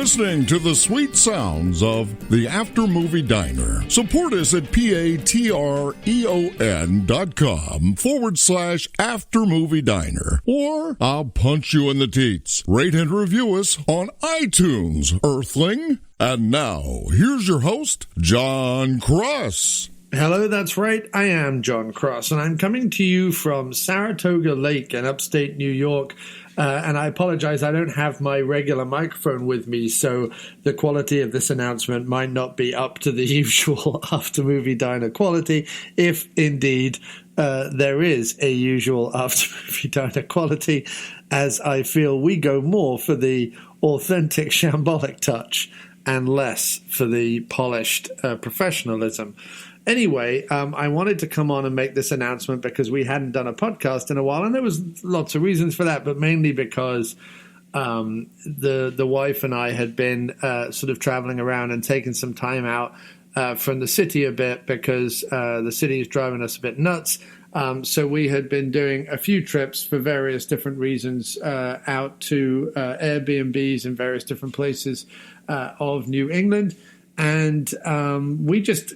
listening to the sweet sounds of the After Movie Diner. Support us at patreon.com/After Movie Diner. Or I'll punch you in the teats. Rate and review us on iTunes, Earthling. And now, here's your host, Jon Cross. Hello, that's right. I am Jon Cross, and I'm coming to you from Saratoga Lake in upstate New York. And I apologize, I don't have my regular microphone with me, so the quality of this announcement might not be up to the usual After Movie Diner quality, if indeed there is a usual After Movie Diner quality, as I feel we go more for the authentic shambolic touch and less for the polished professionalism. Anyway, I wanted to come on and make this announcement because we hadn't done a podcast in a while, and there was lots of reasons for that, but mainly because the wife and I had been sort of traveling around and taking some time out from the city a bit because the city is driving us a bit nuts. So we had been doing a few trips for various different reasons out to Airbnbs in various different places of New England. And I just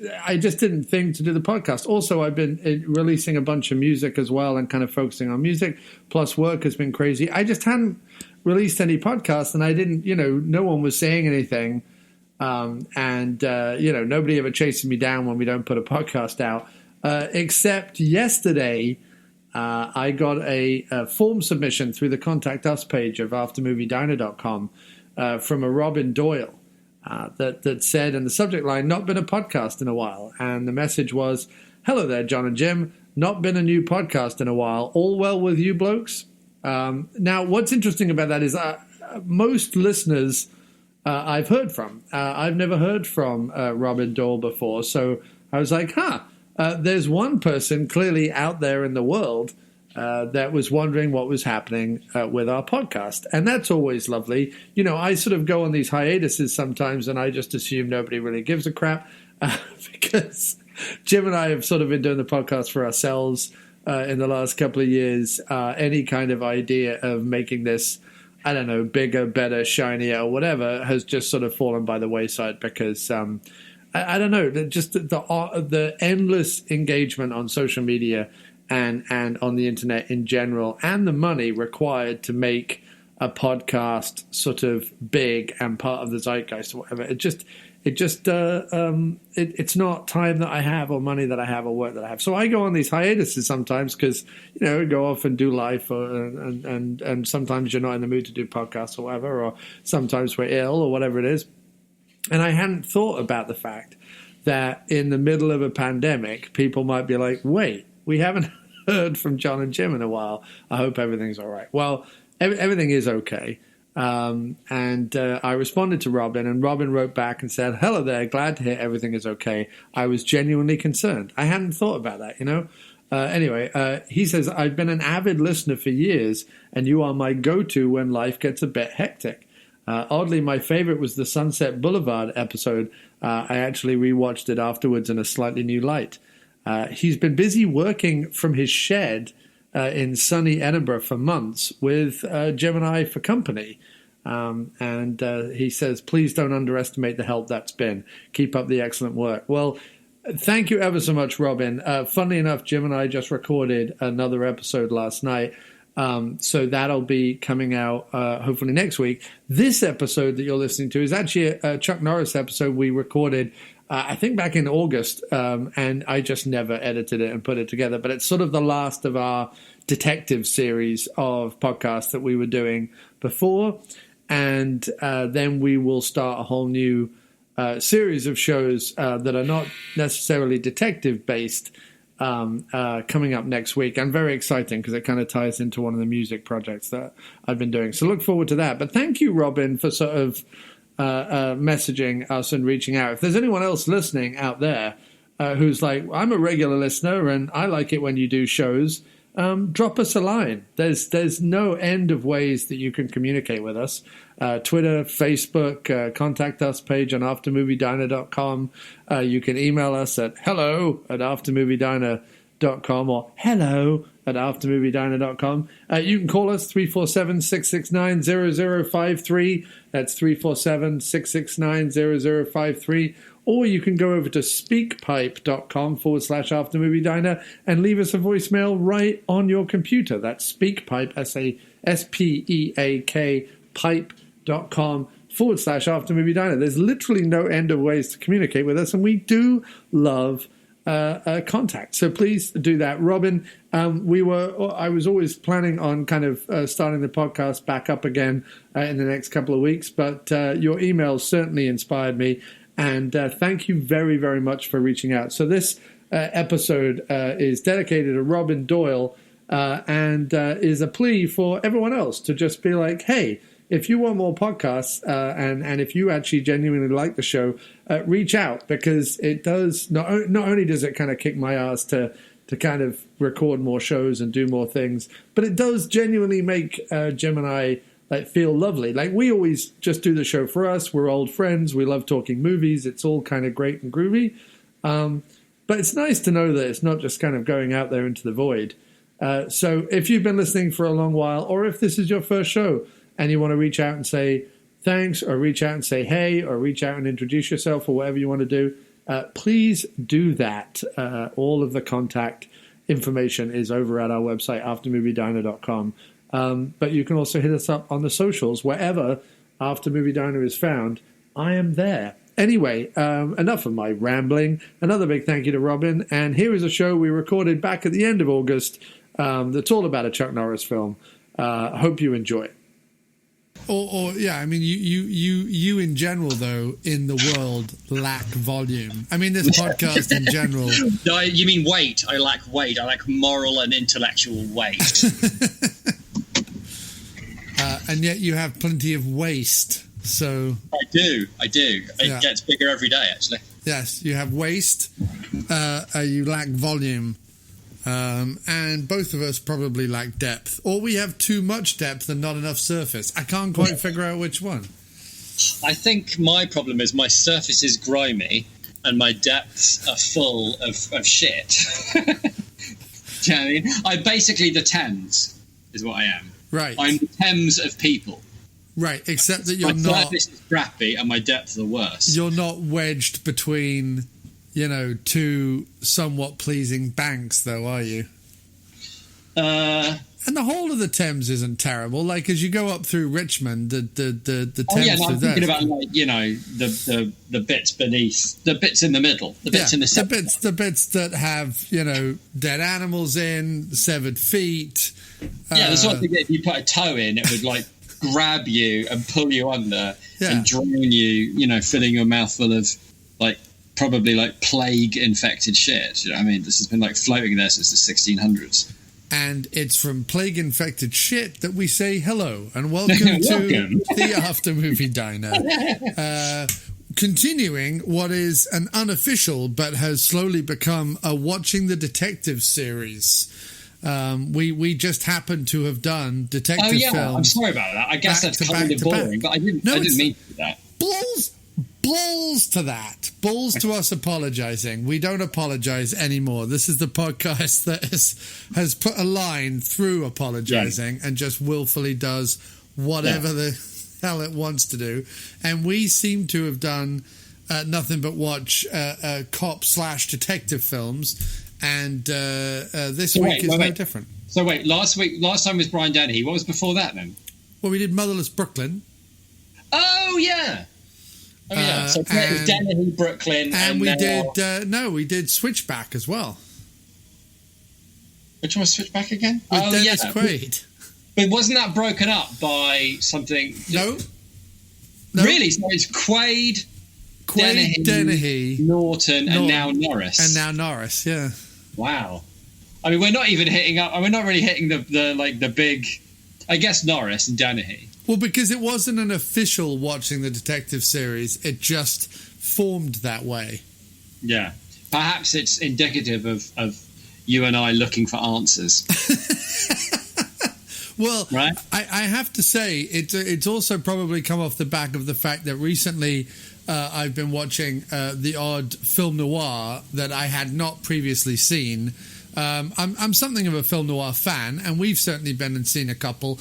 didn't think to do the podcast. Also, I've been releasing a bunch of music as well and kind of focusing on music. Plus, work has been crazy. I just hadn't released any podcasts, and I didn't, no one was saying anything. Nobody ever chases me down when we don't put a podcast out. Except yesterday, I got a form submission through the Contact Us page of aftermoviediner.com from a Robin Doyle. That said in the subject line, not been a podcast in a while. And the message was, hello there, John and Jim. Not been a new podcast in a while. All well with you blokes? Now, what's interesting about that is most listeners I've heard from. I've never heard from Robin Doyle before. So I was like, there's one person clearly out there in the world that was wondering what was happening with our podcast. And that's always lovely. I sort of go on these hiatuses sometimes, and I just assume nobody really gives a crap because Jim and I have sort of been doing the podcast for ourselves in the last couple of years. Any kind of idea of making this, I don't know, bigger, better, shinier, or whatever has just sort of fallen by the wayside because I don't know, just the endless engagement on social media and on the internet in general, and the money required to make a podcast sort of big and part of the zeitgeist or whatever. It's not time that I have or money that I have or work that I have. So I go on these hiatuses sometimes because, go off and do life and sometimes you're not in the mood to do podcasts or whatever, or sometimes we're ill or whatever it is. And I hadn't thought about the fact that in the middle of a pandemic, people might be like, wait, we haven't heard from John and Jim in a while. I hope everything's all right. Well, everything is okay. I responded to Robin, and Robin wrote back and said, hello there, glad to hear everything is okay. I was genuinely concerned. I hadn't thought about that, Anyway, he says, I've been an avid listener for years, and you are my go-to when life gets a bit hectic. Oddly, my favorite was the Sunset Boulevard episode. I actually rewatched it afterwards in a slightly new light. He's been busy working from his shed in sunny Edinburgh for months with Gemini for company. He says, please don't underestimate the help that's been. Keep up the excellent work. Well, thank you ever so much, Robin. Funnily enough, Jim and I just recorded another episode last night. So that'll be coming out hopefully next week. This episode that you're listening to is actually a Chuck Norris episode we recorded I think back in August, and I just never edited it and put it together. But it's sort of the last of our detective series of podcasts that we were doing before. And then we will start a whole new series of shows that are not necessarily detective-based coming up next week. And very exciting because it kind of ties into one of the music projects that I've been doing. So look forward to that. But thank you, Robin, for sort of messaging us and reaching out. If there's anyone else listening out there who's like, I'm a regular listener and I like it when you do shows, drop us a line. There's no end of ways that you can communicate with us. Twitter, Facebook, contact us page on aftermoviediner.com. You can email us at hello@aftermoviediner.com. or hello at aftermoviediner.com. You can call us 347-669-0053. That's 347-669-0053. Or you can go over to speakpipe.com/aftermoviediner and leave us a voicemail right on your computer. That's speakpipe, SASPEAK, pipe.com/aftermoviediner. There's literally no end of ways to communicate with us, and we do love contact. So please do that. Robin, I was always planning on kind of starting the podcast back up again in the next couple of weeks, but your emails certainly inspired me. And thank you very, very much for reaching out. So this episode is dedicated to Robin Doyle and is a plea for everyone else to just be like, hey, if you want more podcasts and if you actually genuinely like the show, reach out, because it does not only does it kind of kick my ass to kind of record more shows and do more things, but it does genuinely make Jim and I feel lovely. Like, we always just do the show for us. We're old friends. We love talking movies. It's all kind of great and groovy. But it's nice to know that it's not just kind of going out there into the void. So if you've been listening for a long while, or if this is your first show and you want to reach out and say thanks, or reach out and say hey, or reach out and introduce yourself, or whatever you want to do, please do that. All of the contact information is over at our website, aftermoviediner.com. But you can also hit us up on the socials. Wherever After Movie Diner is found, I am there. Anyway, enough of my rambling. Another big thank you to Robin. And here is a show we recorded back at the end of August that's all about a Chuck Norris film. Hope you enjoy it. Or yeah, I mean, you in general, though, in the world lack volume. I mean, this podcast in general. No, you mean weight? I lack weight. I lack moral and intellectual weight. And yet you have plenty of waste. So I do. It gets bigger every day, actually. Yes, you have waste. You lack volume. And both of us probably lack depth. Or we have too much depth and not enough surface. I can't quite figure out which one. I think my problem is my surface is grimy and my depths are full of shit. Do you know what I mean? I'm basically the Thames, is what I am. Right. I'm the Thames of people. Right, except that you're my not... surface is crappy and my depths are worse. You're not wedged between, two somewhat pleasing banks, though, are you? And the whole of the Thames isn't terrible. Like, as you go up through Richmond, the Thames... Oh, yeah, no, I'm thinking about, the bits beneath, the bits in the middle, the bits in the center. The bits that have, dead animals in, severed feet... Yeah, the sort of thing that if you put a toe in, it would, grab you and pull you under and drown you, filling your mouth full of, probably, plague-infected shit. You know what I mean? This has been, floating there since the 1600s. And it's from plague-infected shit that we say hello and welcome to the After Movie Diner. Continuing what is an unofficial but has slowly become a Watching the Detective series. We just happened to have done detective films. I'm sorry about that. I guess that's kind of boring, but I didn't mean to do that. Balls to that. Balls to us apologising. We don't apologise anymore. This is the podcast that has put a line through apologising and just willfully does whatever the hell it wants to do. And we seem to have done nothing but watch cop/detective films. And this week is no different. So wait, last time was Brian Dennehy. What was before that then? Well, we did Motherless Brooklyn. Oh yeah. So it was Dennehy, Brooklyn, and we did Switchback as well. Which one was Switchback again? With Dennis Quaid. But wasn't that broken up by something? No. Really? So it's Quaid, Dennehy, Norton, and now Norris. And now Norris, yeah. Wow. I mean, we're not even hitting up. We're not really hitting the big. I guess Norris and Dennehy. Well, because it wasn't an official Watching the Detective series, it just formed that way. Yeah. Perhaps it's indicative of you and I looking for answers. Well, right? I have to say, it's also probably come off the back of the fact that recently I've been watching the odd film noir that I had not previously seen. I'm something of a film noir fan, and we've certainly been and seen a couple.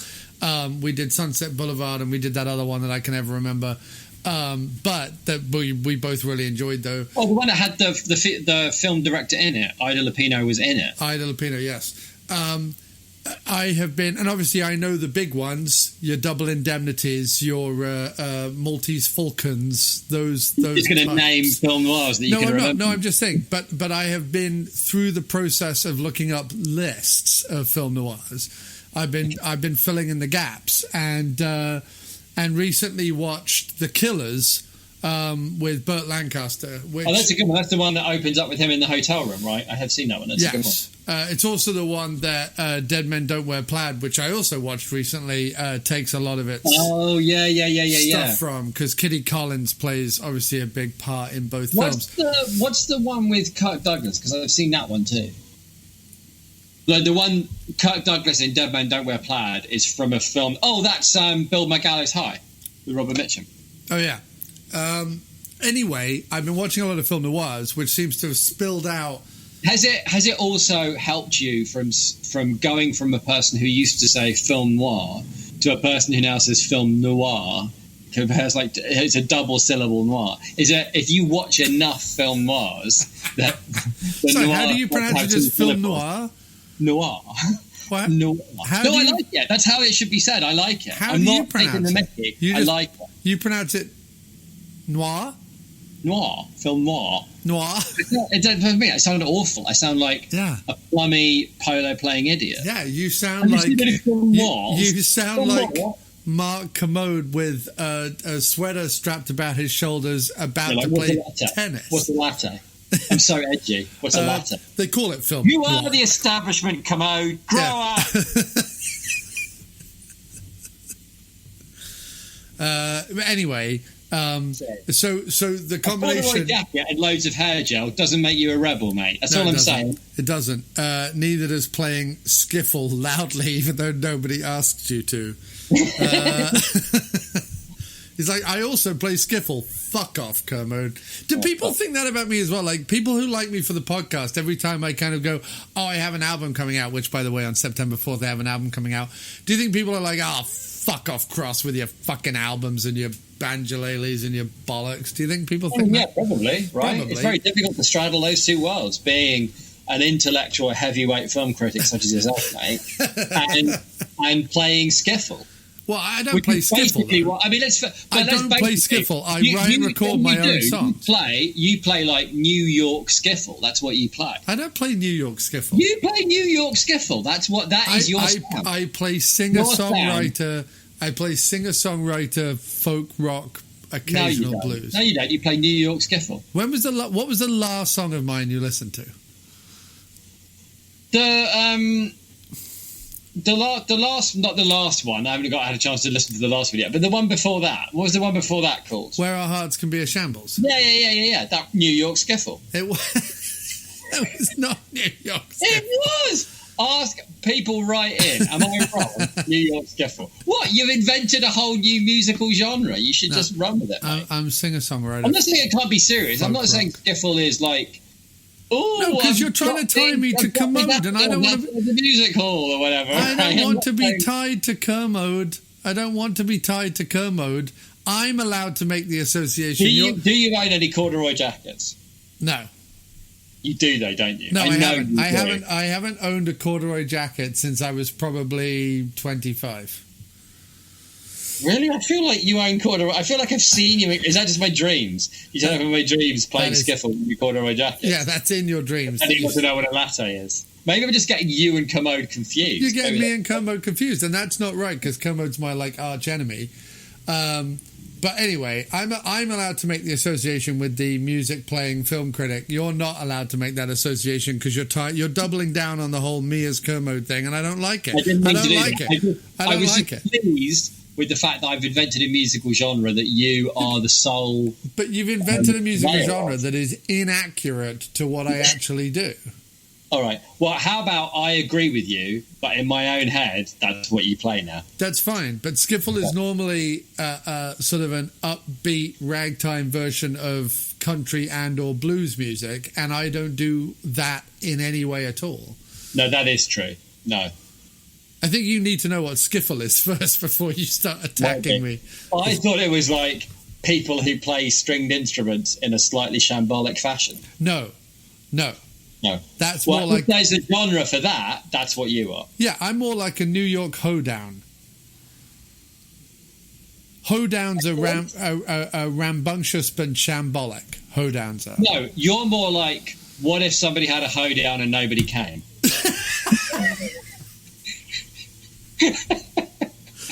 We did Sunset Boulevard, and we did that other one that I can never remember. But that we both really enjoyed, though. Oh, the one that had the film director in it. Ida Lupino was in it. Ida Lupino, yes. I have been, and obviously I know the big ones, your Double Indemnities, your Maltese Falcons, those You're just going to name film noirs that you can remember. No, I'm just saying, but I have been through the process of looking up lists of film noirs. I've been filling in the gaps, and recently watched The Killers with Burt Lancaster. Which, that's a good one. That's the one that opens up with him in the hotel room, right? I have seen that one. That's a good one. It's also the one that Dead Men Don't Wear Plaid, which I also watched recently, takes a lot of its stuff from, because Kitty Collins plays obviously a big part in both films. What's the one with Kirk Douglas? Because I've seen that one too. Like the one Kirk Douglas in Dead Men Don't Wear Plaid is from a film. Oh, that's Build My Gallows High with Robert Mitchum. Oh yeah. Anyway, I've been watching a lot of film noirs, which seems to have spilled out. Has it also helped you from going from a person who used to say film noir to a person who now says film noir? Compares, like, it's a double syllable noir. Is it, if you watch enough film noirs that so how do you pronounce it as film noir? Noir. What? Noir. I like it. That's how it should be said. I like it. I'm not taking the mickey. I like it. You pronounce it noir? Noir. Film noir. Noir. For me, I sound awful. I sound like a plummy polo playing idiot. Yeah, you sound like you sound like Mark Commode with a sweater strapped about his shoulders, about to play tennis. What's a latte? I'm so edgy. What's a latte? They call it film. You are the establishment, Commode. Grow up. Anyway. So the combination. A corduroy jacket and loads of hair gel doesn't make you a rebel, mate. That's all I'm saying. It doesn't. Neither does playing skiffle loudly, even though nobody asked you to. He's like, I also play skiffle. Fuck off, Kermode. Do people think that about me as well? Like, people who like me for the podcast, every time I kind of go, oh, I have an album coming out, which, by the way, on September 4th, I have an album coming out. Do you think people are like, oh, fuck off, Cross, with your fucking albums and your banjolales and your bollocks? Do you think people think that? Yeah, probably, right? Probably. It's very difficult to straddle those two worlds, being an intellectual heavyweight film critic such as yourself, mate, and playing skiffle. Well, I don't play skiffle. I don't play skiffle. I write and record my own songs. You play like New York skiffle. That's what you play. I don't play New York skiffle. You play New York skiffle. That is your sound. I play singer-songwriter. I play singer-songwriter, folk rock, occasional blues. No, you don't. You play New York skiffle. What was the last song of mine you listened to? Not the last one. I haven't had a chance to listen to the last video, but the one before that. What was the one before that called? Where Our Hearts Can Be a Shambles. Yeah. That New York skiffle. It was not New York skiffle. It was. Ask people right in. Am I wrong? New York skiffle. What? You've invented a whole new musical genre. You should just run with it. I'm singer-songwriter. I'm not saying it can't be serious. I'm not saying skiffle is like. No, because you're trying to tie me to Kermode, and I don't want to be the music hall or whatever. I don't want to be tied to Kermode. I don't want to be tied to Kermode. I'm allowed to make the association. Do you own any corduroy jackets? No. You do though, don't you? No, I haven't owned a corduroy jacket since I was probably 25. Really? I feel like you own corduroy. I feel like I've seen you. Is that just my dreams? You don't have my dreams playing skiffle with your corduroy jacket. Yeah, that's in your dreams. I didn't want to know what a latte is. Maybe I'm just getting you and Kermode confused. You're getting me and Kermode confused, and that's not right because Kermode's my arch enemy. But anyway, I'm allowed to make the association with the music playing film critic. You're not allowed to make that association because you're doubling down on the whole me as Kermode thing, and I don't like it. I was pleased with the fact that I've invented a musical genre that you are the sole. But you've invented a musical genre that is inaccurate to what I actually do. All right. Well, how about I agree with you, but in my own head, that's what you play now. That's fine. But skiffle is normally sort of an upbeat ragtime version of country and or blues music, and I don't do that in any way at all. No, that is true. No. I think you need to know what skiffle is first before you start attacking me. I thought it was like people who play stringed instruments in a slightly shambolic fashion. No. That's more like... If there's a genre for that, that's what you are. Yeah, I'm more like a New York hoedown. Hoedowns are rambunctious but shambolic. Hoedowns are. No, you're more like, what if somebody had a hoedown and nobody came?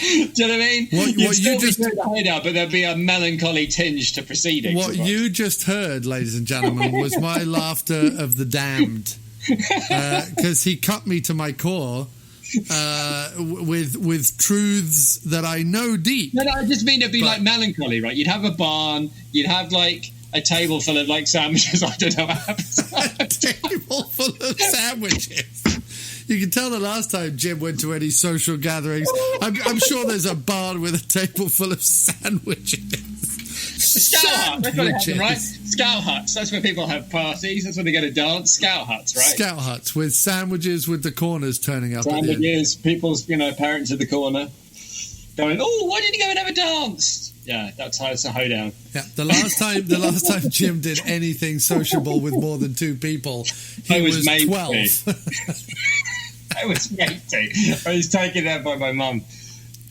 Do you know what I mean? You'd still be doing the hideout, but there'd be a melancholy tinge to proceedings. What you just heard, ladies and gentlemen, was my laughter of the damned, because he cut me to my core with truths that I know deep. No, I just mean it'd be like melancholy, right? You'd have a barn, you'd have like a table full of like sandwiches. I don't know what happens. A table full of sandwiches. You can tell the last time Jim went to any social gatherings, I'm sure there's a barn with a table full of sandwiches. Scout hut, that's what it happens, right? Scout huts, that's where people have parties, that's where they go to dance. Scout huts, right? Scout huts with sandwiches with the corners turning up. Sandwiches, people's, parents at the corner going, oh, why didn't you go and have a dance? Yeah, that's how it's a hoedown. Yeah, the last time Jim did anything sociable with more than two people, he was 12. I was 80. I was taken there by my mum.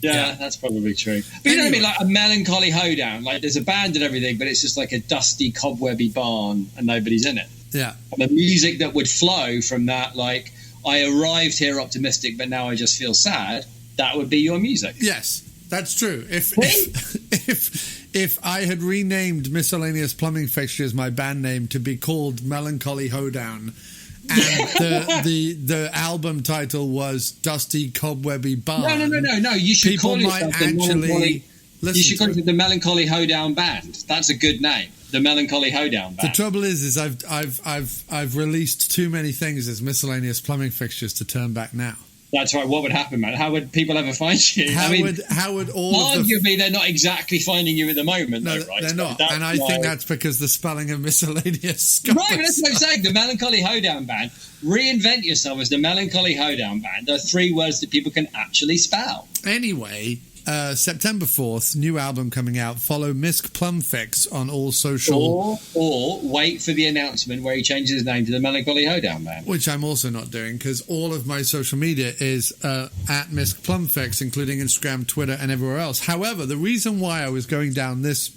Yeah, that's probably true. But you know what I mean? Like a melancholy hoedown. Like there's a band and everything, but it's just like a dusty, cobwebby barn and nobody's in it. Yeah. And the music that would flow from that, like, I arrived here optimistic, but now I just feel sad, that would be your music. Yes, that's true. If I had renamed Miscellaneous Plumbing Fixtures, my band name, to be called Melancholy Hoedown, and the album title was Dusty Cobwebby Barn. No. You should people call might it actually listen. You should call it the Melancholy Hoedown Band. That's a good name. The Melancholy Hoedown Band. The trouble is I've released too many things as Miscellaneous Plumbing Fixtures to turn back now. That's right. What would happen, man? How would people ever find you? How would all arguably they're not exactly finding you at the moment, no, though, right? They're not. And I think that's because the spelling of miscellaneous. Right, but that's what I'm saying. The Melancholy Hoedown Band. Reinvent yourself as the Melancholy Hoedown Band. There are 3 words that people can actually spell. Anyway, September 4th, new album coming out. Follow Misc Plum Fix on all social. Or wait for the announcement where he changes his name to the Melancholy Hoedown Band. Which I'm also not doing because all of my social media is at Misc Plum Fix, including Instagram, Twitter, and everywhere else. However, the reason why I was going down this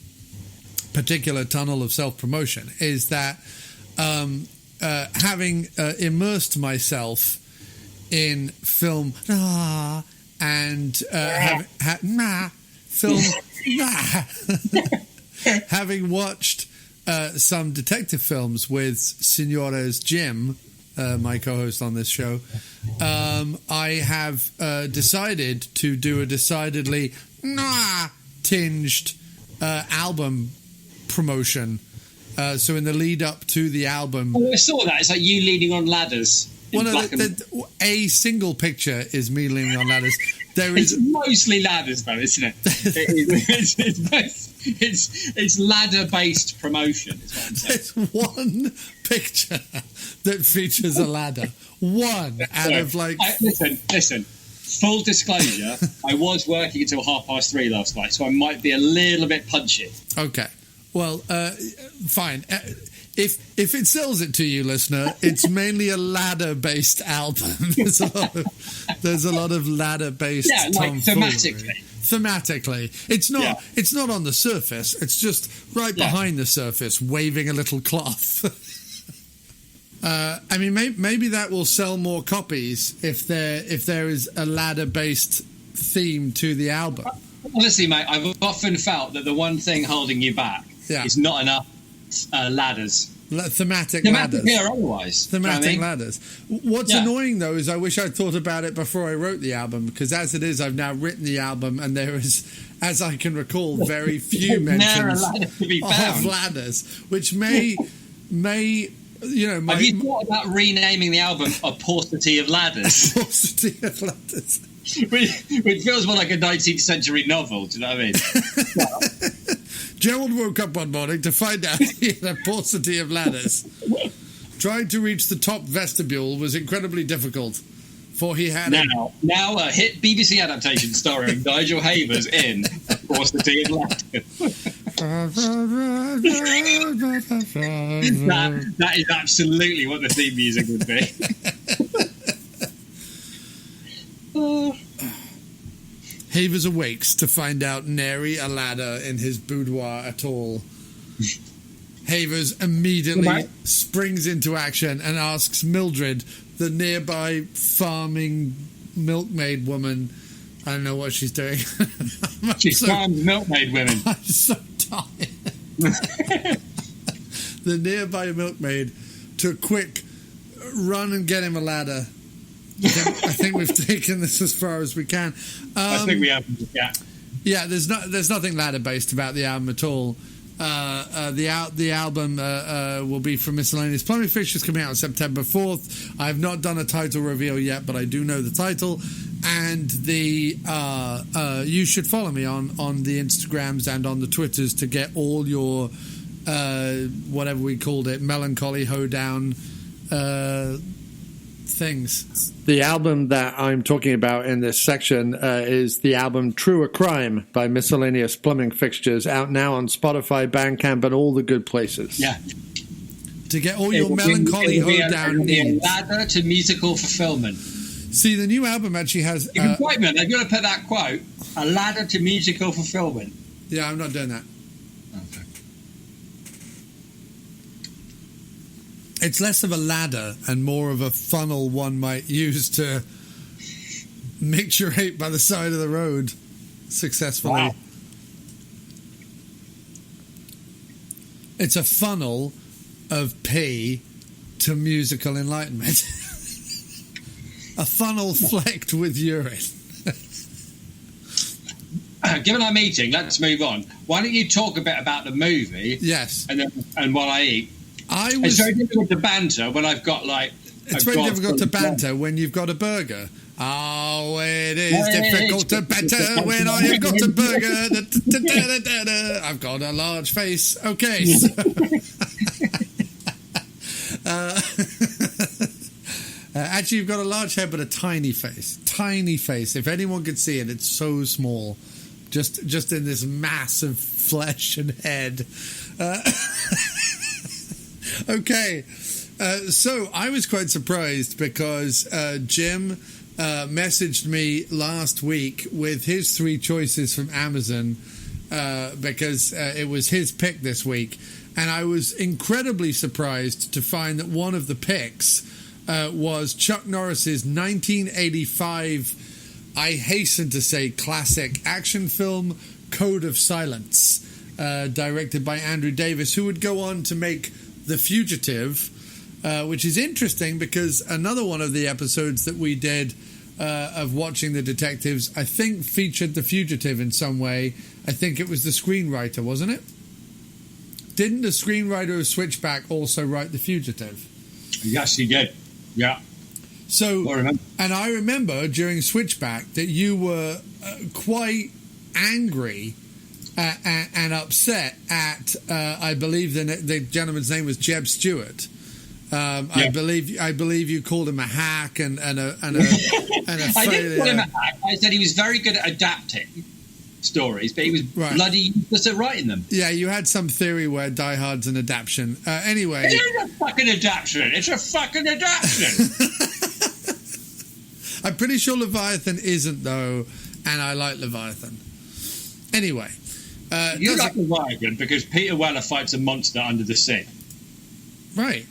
particular tunnel of self-promotion is that having immersed myself in film... and having watched some detective films with Signores Jim, my co-host on this show, I have decided to do a decidedly tinged album promotion. So in the lead up to the album... Oh, I saw that. It's like you leaning on ladders. Well, no, a single picture is me leaning on ladders. It's mostly ladders, though, isn't it? It's ladder-based promotion. Is what I'm saying. There's one picture that features a ladder. One out of like. Listen. Full disclosure: I was working until 3:30 last night, so I might be a little bit punchy. Okay. Well, fine. If it sells it to you, listener, it's mainly a ladder-based album. There's a lot of ladder-based. Yeah, like thematically. It's not on the surface. It's just right behind the surface, waving a little cloth. I mean, maybe that will sell more copies if there is a ladder-based theme to the album. Honestly, mate, I've often felt that the one thing holding you back is not enough ladders. Thematic ladders. Or otherwise. Thematic ladders. What's annoying, though, is I wish I'd thought about it before I wrote the album, because as it is, I've now written the album, and there is, as I can recall, very few mentions of ladders, which may you know, have you thought about renaming the album "A Paucity of Ladders"? Paucity of Ladders. Which feels more like a 19th century novel. Do you know what I mean? Gerald woke up one morning to find out he had a paucity of ladders. Trying to reach the top vestibule was incredibly difficult, for he had now a hit BBC adaptation starring Nigel Havers in A Paucity of Ladders. that is absolutely what the theme music would be. Havers awakes to find out nary a ladder in his boudoir at all. Havers immediately springs into action and asks Mildred, the nearby farming milkmaid woman. I don't know what she's doing. She farms milkmaid women. I'm so tired. The nearby milkmaid to quick run and get him a ladder. I think we've taken this as far as we can. I think we have. Yeah. There's nothing ladder based about the album at all. The album will be from Miscellaneous Plumbing Fixtures, coming out on September 4th. I have not done a title reveal yet, but I do know the title. And you should follow me on the Instagrams and on the Twitters to get all your whatever we called it, melancholy hoedown things. The album that I'm talking about in this section is the album True a Crime by Miscellaneous Plumbing Fixtures, out now on Spotify, Bandcamp, and all the good places. Yeah. To get all your melancholy hoedown needs. A ladder to musical fulfillment. See, the new album actually has... You can quote me, I've got to put that quote, a ladder to musical fulfillment. Yeah, I'm not doing that. Okay. It's less of a ladder and more of a funnel one might use to micturate by the side of the road successfully. Wow. It's a funnel of pee to musical enlightenment. A funnel flecked with urine. Given our meeting, let's move on. Why don't you talk a bit about the movie? Yes. And while I eat. It's very difficult to banter when I've got It's very difficult to banter when you've got a burger. Oh, it is difficult to banter when I have got a burger. I've got a large face. Okay. So, actually, you've got a large head but a tiny face. Tiny face. If anyone could see it, it's so small. Just in this mass of flesh and head. Okay, so I was quite surprised because Jim messaged me last week with his 3 choices from Amazon because it was his pick this week, and I was incredibly surprised to find that one of the picks was Chuck Norris's 1985, I hasten to say, classic action film Code of Silence, directed by Andrew Davis, who would go on to make The Fugitive, which is interesting because another one of the episodes that we did of watching the detectives, I think, featured The Fugitive in some way. I think it was the screenwriter, wasn't it? Didn't the screenwriter of Switchback also write The Fugitive? Yes, he did. Yeah. So, and I remember during Switchback that you were quite angry and upset at, I believe the gentleman's name was Jeb Stewart. Yeah. I believe you called him a hack and a I didn't call him a hack. I said he was very good at adapting stories, but he was bloody useless at writing them. Yeah, you had some theory where Die Hard's an adaptation. Anyway, it is a fucking adaptation. It's a fucking adaptation. I'm pretty sure Leviathan isn't, though, and I like Leviathan. Anyway. You like Leviathan because Peter Weller fights a monster under the sea. Right.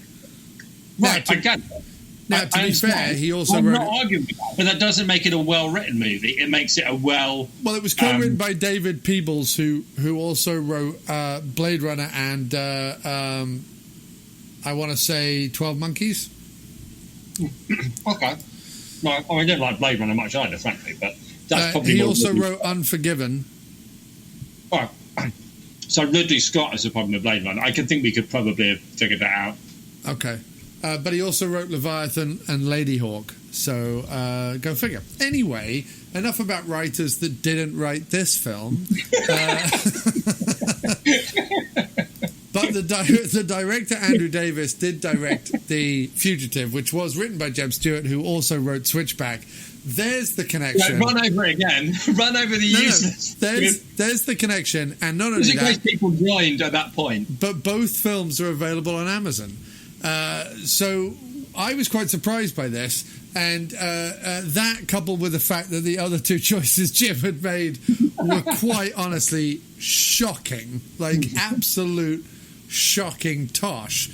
Right, I get that. Now, to be fair, he also I'm wrote... not arguing with that, but that doesn't make it a well-written movie. It makes it a well... Well, it was co-written by David Peebles, who also wrote Blade Runner and, I want to say, 12 Monkeys. Okay. No, I didn't like Blade Runner much either, frankly, but that's probably... He also wrote Unforgiven. Oh, so Ridley Scott has a problem with Blade Runner. I can think we could probably have figured that out. Okay. But he also wrote Leviathan and Ladyhawke. So go figure. Anyway, enough about writers that didn't write this film. But the director, Andrew Davis, did direct The Fugitive, which was written by Jeb Stewart, who also wrote Switchback. There's the connection. Run over it again. Run over the useless. There's the connection. And not only that... people joined at that point. But both films are available on Amazon. So I was quite surprised by this. And that, coupled with the fact that the other two choices Jim had made were quite honestly shocking. Like, absolute shocking tosh.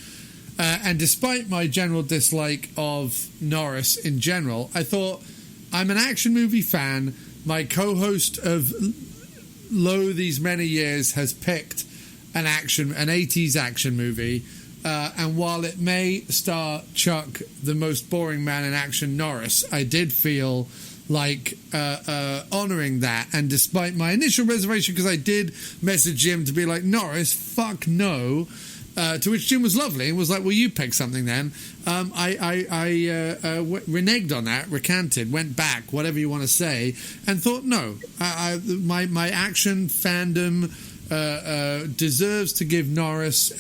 And despite my general dislike of Norris in general, I thought, I'm an action movie fan. My co-host of Low These Many Years has picked an 80s action movie. And while it may star Chuck, the most boring man in action, Norris, I did feel like honouring that. And despite my initial reservation, because I did message Jim to be like, Norris, fuck no. To which Jim was lovely and was like, well, you pick something then. I reneged on that, recanted, went back, whatever you want to say, and thought, no, my action fandom deserves to give Norris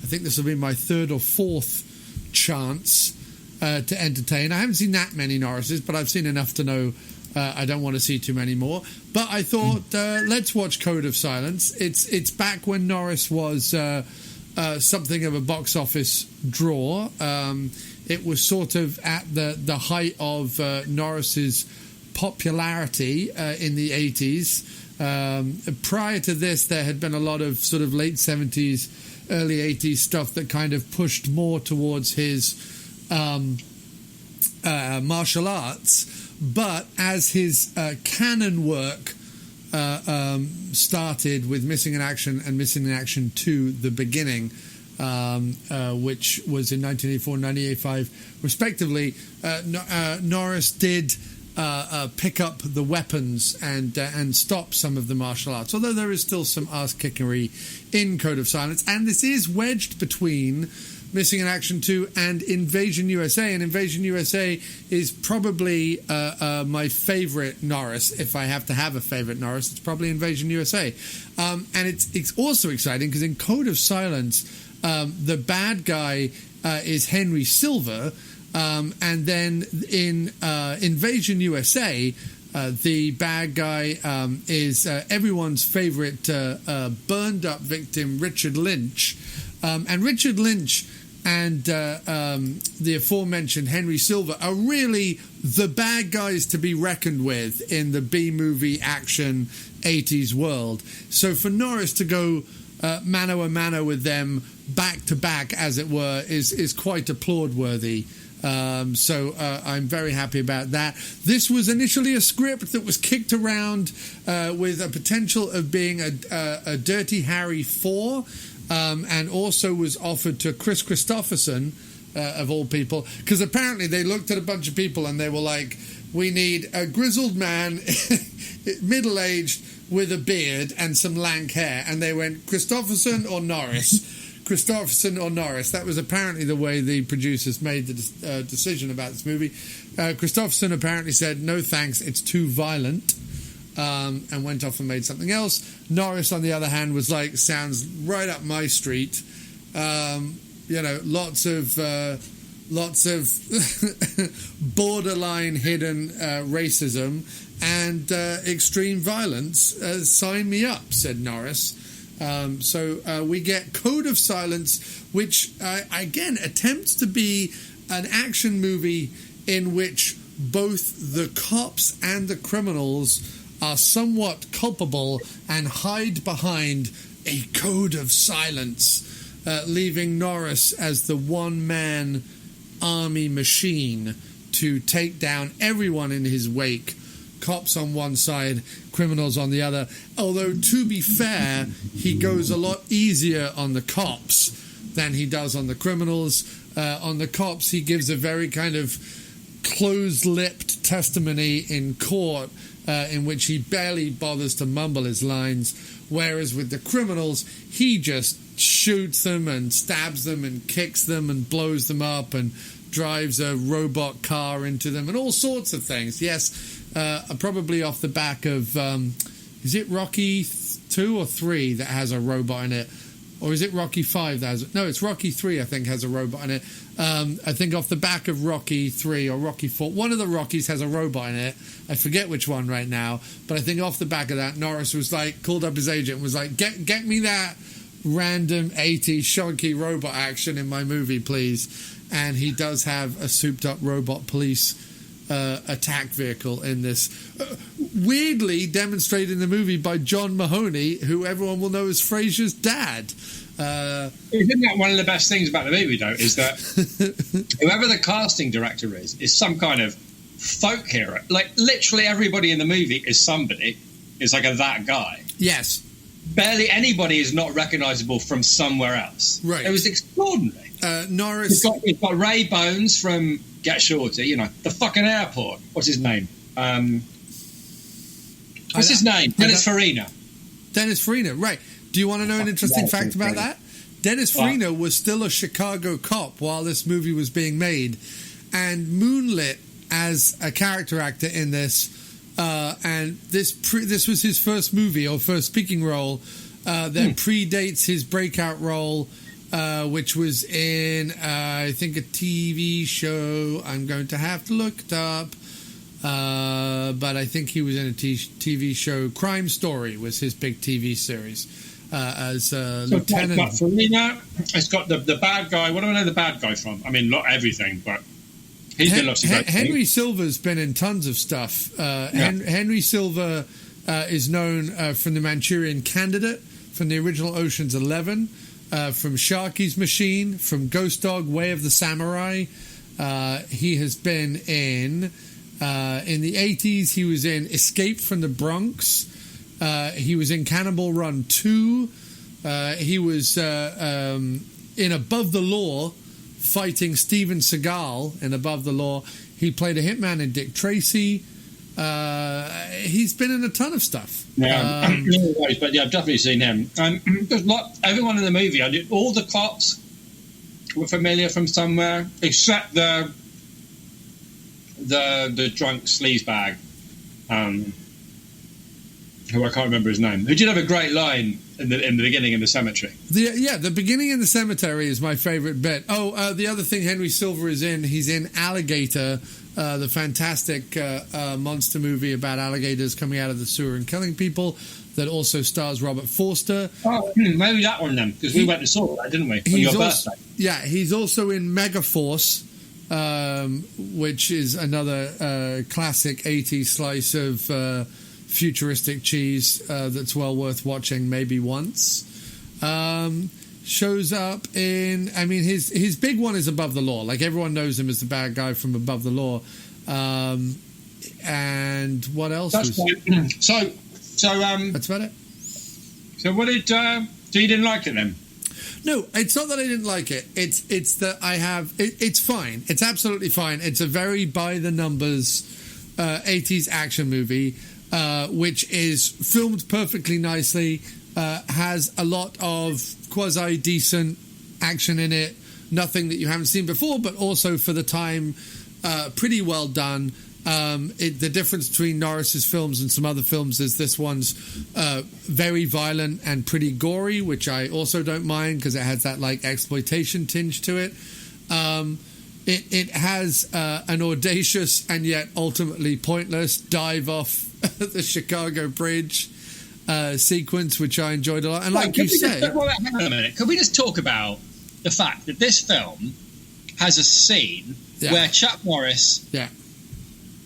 I think this will be my third or fourth chance to entertain. I haven't seen that many Norrises, but I've seen enough to know I don't want to see too many more. But I thought, let's watch Code of Silence. It's back when Norris was something of a box office draw. It was sort of at the height of Norris's popularity in the 80s. Prior to this, there had been a lot of sort of late 70s, early 80s stuff that kind of pushed more towards his martial arts. But as his canon work started with Missing in Action and Missing in Action 2, The Beginning, which was in 1984 and 1985, respectively, Norris did pick up the weapons and stop some of the martial arts, although there is still some ass-kickery in Code of Silence. And this is wedged between Missing in Action 2 and Invasion USA, and Invasion USA is probably my favourite Norris. If I have to have a favourite Norris, it's probably Invasion USA. And it's also exciting because in Code of Silence, the bad guy is Henry Silver, and then in Invasion USA, the bad guy is everyone's favourite burned-up victim, Richard Lynch. And Richard Lynch and the aforementioned Henry Silver are really the bad guys to be reckoned with in the B-movie action 80s world. So for Norris to go mano a mano with them back to back, as it were, is quite applaud-worthy. So I'm very happy about that. This was initially a script that was kicked around with a potential of being a Dirty Harry 4, and also was offered to Chris Christopherson, of all people, because apparently they looked at a bunch of people and they were like, we need a grizzled man, middle-aged, with a beard and some lank hair. And they went, Christopherson or Norris? Christopherson or Norris. That was apparently the way the producers made the decision about this movie. Christopherson apparently said, no thanks, it's too violent, and went off and made something else. Norris, on the other hand, was like, sounds right up my street. Lots of borderline hidden racism and extreme violence. Sign me up, said Norris. So we get Code of Silence, which, again, attempts to be an action movie in which both the cops and the criminals are somewhat culpable and hide behind a code of silence, leaving Norris as the one-man army machine to take down everyone in his wake. Cops on one side, criminals on the other. Although, to be fair, he goes a lot easier on the cops than he does on the criminals. On the cops, he gives a very kind of closed-lipped testimony in court in which he barely bothers to mumble his lines, whereas with the criminals, he just shoots them and stabs them and kicks them and blows them up and drives a robot car into them and all sorts of things. Yes, probably off the back of, is it Rocky 2 or 3 that has a robot in it? Or is it Rocky 5 that has... No, it's Rocky 3, I think, has a robot in it. I think off the back of Rocky 3 or Rocky 4, one of the Rockies has a robot in it. I forget which one right now. But I think off the back of that, Norris was like, called up his agent and was like, get me that random 80s shonky robot action in my movie, please. And he does have a souped-up robot police attack vehicle in this. Weirdly demonstrated in the movie by John Mahoney, who everyone will know as Frasier's dad. Isn't that one of the best things about the movie, though, is that whoever the casting director is some kind of folk hero. Like, literally everybody in the movie is somebody. It's like that guy. Yes. Barely anybody is not recognisable from somewhere else. Right. It was extraordinary. Norris... He's got Ray Bones from Get Shorty, the fucking airport. What's his name? What's his name? Dennis Farina. Dennis Farina, right. Do you want to know an interesting fact about that? Dennis Farina was still a Chicago cop while this movie was being made and moonlit as a character actor in this. And this was his first movie or first speaking role that predates his breakout role, which was in, I think, a TV show. I'm going to have to look it up. But I think he was in a TV show. Crime Story was his big TV series as lieutenant. It's got the bad guy. What do I know the bad guy from? I mean, not everything, but he's been lots of great Henry things. Silva's been in tons of stuff. Henry Silva is known from The Manchurian Candidate, from the original Ocean's 11, from Sharky's Machine, from Ghost Dog, Way of the Samurai. He has been in the 80s, he was in Escape from the Bronx. He was in Cannonball Run 2. He was in Above the Law, fighting Steven Seagal in Above the Law. He played a hitman in Dick Tracy. He's been in a ton of stuff. Yeah, but yeah, I've definitely seen him. Everyone in the movie, all the cops were familiar from somewhere, except the drunk sleazebag, who I can't remember his name, who did have a great line in the beginning in the cemetery. The beginning in the cemetery is my favourite bit. The other thing Henry Silva is in, he's in Alligator, the fantastic monster movie about alligators coming out of the sewer and killing people, that also stars Robert Forster. Oh, maybe that one then, because we went and saw that, didn't we, on your birthday? Yeah, he's also in Megaforce, which is another classic 80s slice of futuristic cheese that's well worth watching maybe once. Shows up in, his big one is Above the Law. Like, everyone knows him as the bad guy from Above the Law. And what else? That's about it. So what did so you didn't like it then? No, it's not that I didn't like it. It's that I have... It's fine. It's absolutely fine. It's a very by-the-numbers 80s action movie, which is filmed perfectly nicely, has a lot of quasi-decent action in it, nothing that you haven't seen before, but also for the time, pretty well done. The difference between Norris's films and some other films is this one's very violent and pretty gory, which I also don't mind because it has that like exploitation tinge to it. It has an audacious and yet ultimately pointless dive off the Chicago Bridge sequence, which I enjoyed a lot. And like you say... Hang on a minute. Could we just talk about the fact that this film has a scene where Chuck Norris...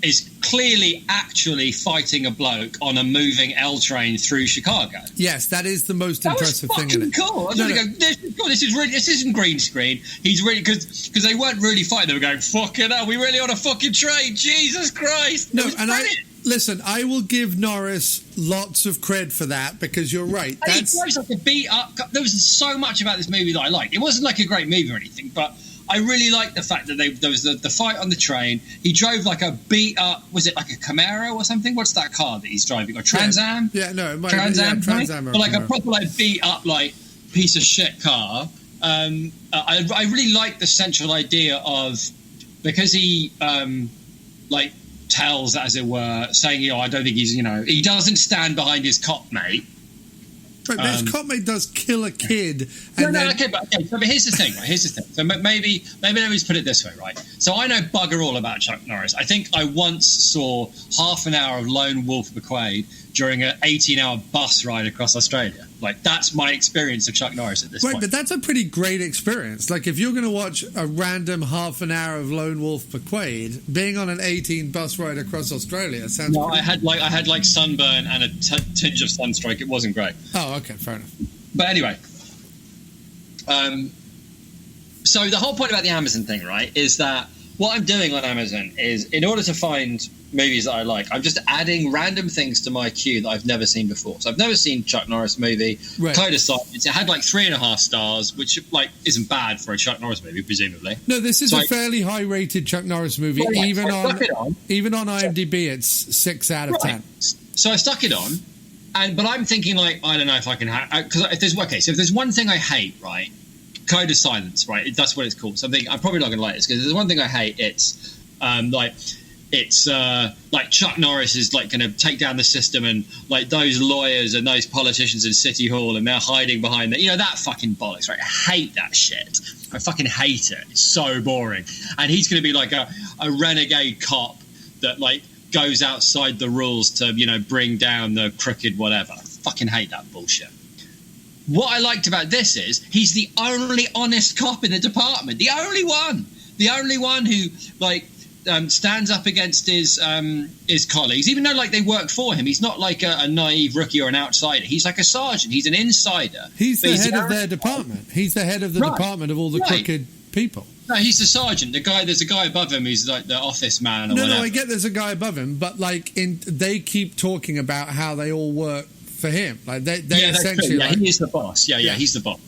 is clearly actually fighting a bloke on a moving L train through Chicago. Yes, that is the most impressive thing in it. Cool. This isn't green screen. He's really, because they weren't really fighting. They were going, fucking hell, we really on a fucking train. Jesus Christ. No, and listen, I will give Norris lots of cred for that, because you're right. He drives like a beat up. There was so much about this movie that I liked. It wasn't like a great movie or anything, but I really liked the fact that there was the fight on the train. He drove like a beat up, was it like a Camaro or something? What's that car that he's driving? A Trans Am? Yeah, no, it might Trans Am. Trans Am. But like a proper like beat up, like piece of shit car. I really like the central idea of, because he like tells, as it were, saying, I don't think he's, he doesn't stand behind his cop mate. Right, but his cop mate does kill a kid. But here's the thing, right? So maybe let me just put it this way, right? So I know bugger all about Chuck Norris. I think I once saw half an hour of Lone Wolf McQuade during an 18-hour bus ride across Australia. Like, that's my experience of Chuck Norris at this point. Right, but that's a pretty great experience. Like, if you're going to watch a random half an hour of Lone Wolf McQuade, being on an 18 bus ride across Australia sounds. No, I had sunburn and a tinge of sunstroke. It wasn't great. Oh, okay, fair enough. But anyway, so the whole point about the Amazon thing, right, is that what I'm doing on Amazon is, in order to find movies that I like, I'm just adding random things to my queue that I've never seen before. So I've never seen Chuck Norris movie. Right. Code of Silence. It had like 3.5 stars, which isn't bad for a Chuck Norris movie, presumably. No, this is a fairly high-rated Chuck Norris movie. Well, yeah, even on IMDb, it's 6 out of 10. So I stuck it on, but I'm thinking, like, I don't know if I can because if there's one thing I hate, right, Code of Silence, right, that's what it's called. So I'm probably not going to like this, because there's one thing I hate. It's like Chuck Norris is like going to take down the system, and like those lawyers and those politicians in City Hall, and they're hiding behind that fucking bollocks, right? I hate that shit. I fucking hate it. It's so boring. And he's going to be like a renegade cop that like goes outside the rules to bring down the crooked whatever. I fucking hate that bullshit. What I liked about this is he's the only honest cop in the department. The only one who like stands up against his colleagues, even though like they work for him. He's not like a naive rookie or an outsider. He's like a sergeant. He's an insider. He's the head of their department. He's the head of the department of all the crooked people. No, he's the sergeant. There's a guy above him who's like the office man or whatever. No, I get there's a guy above him, but like they keep talking about how they all work for him. Like they essentially. Yeah, he is the boss. Yeah, he's the boss,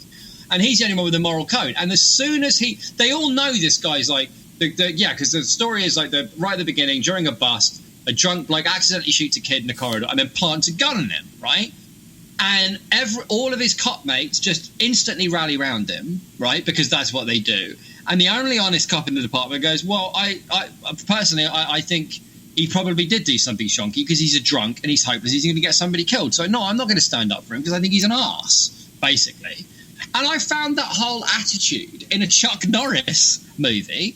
and he's the only one with the moral code. And as soon as they all know this guy's like, because the story is like right at the beginning, during a bust, a drunk like accidentally shoots a kid in the corridor and then plants a gun on him, right? And all of his cop mates just instantly rally around him, right? Because that's what they do. And the only honest cop in the department goes, well, I personally think he probably did do something shonky because he's a drunk and he's hopeless. He's going to get somebody killed. So, no, I'm not going to stand up for him because I think he's an arse, basically. And I found that whole attitude in a Chuck Norris movie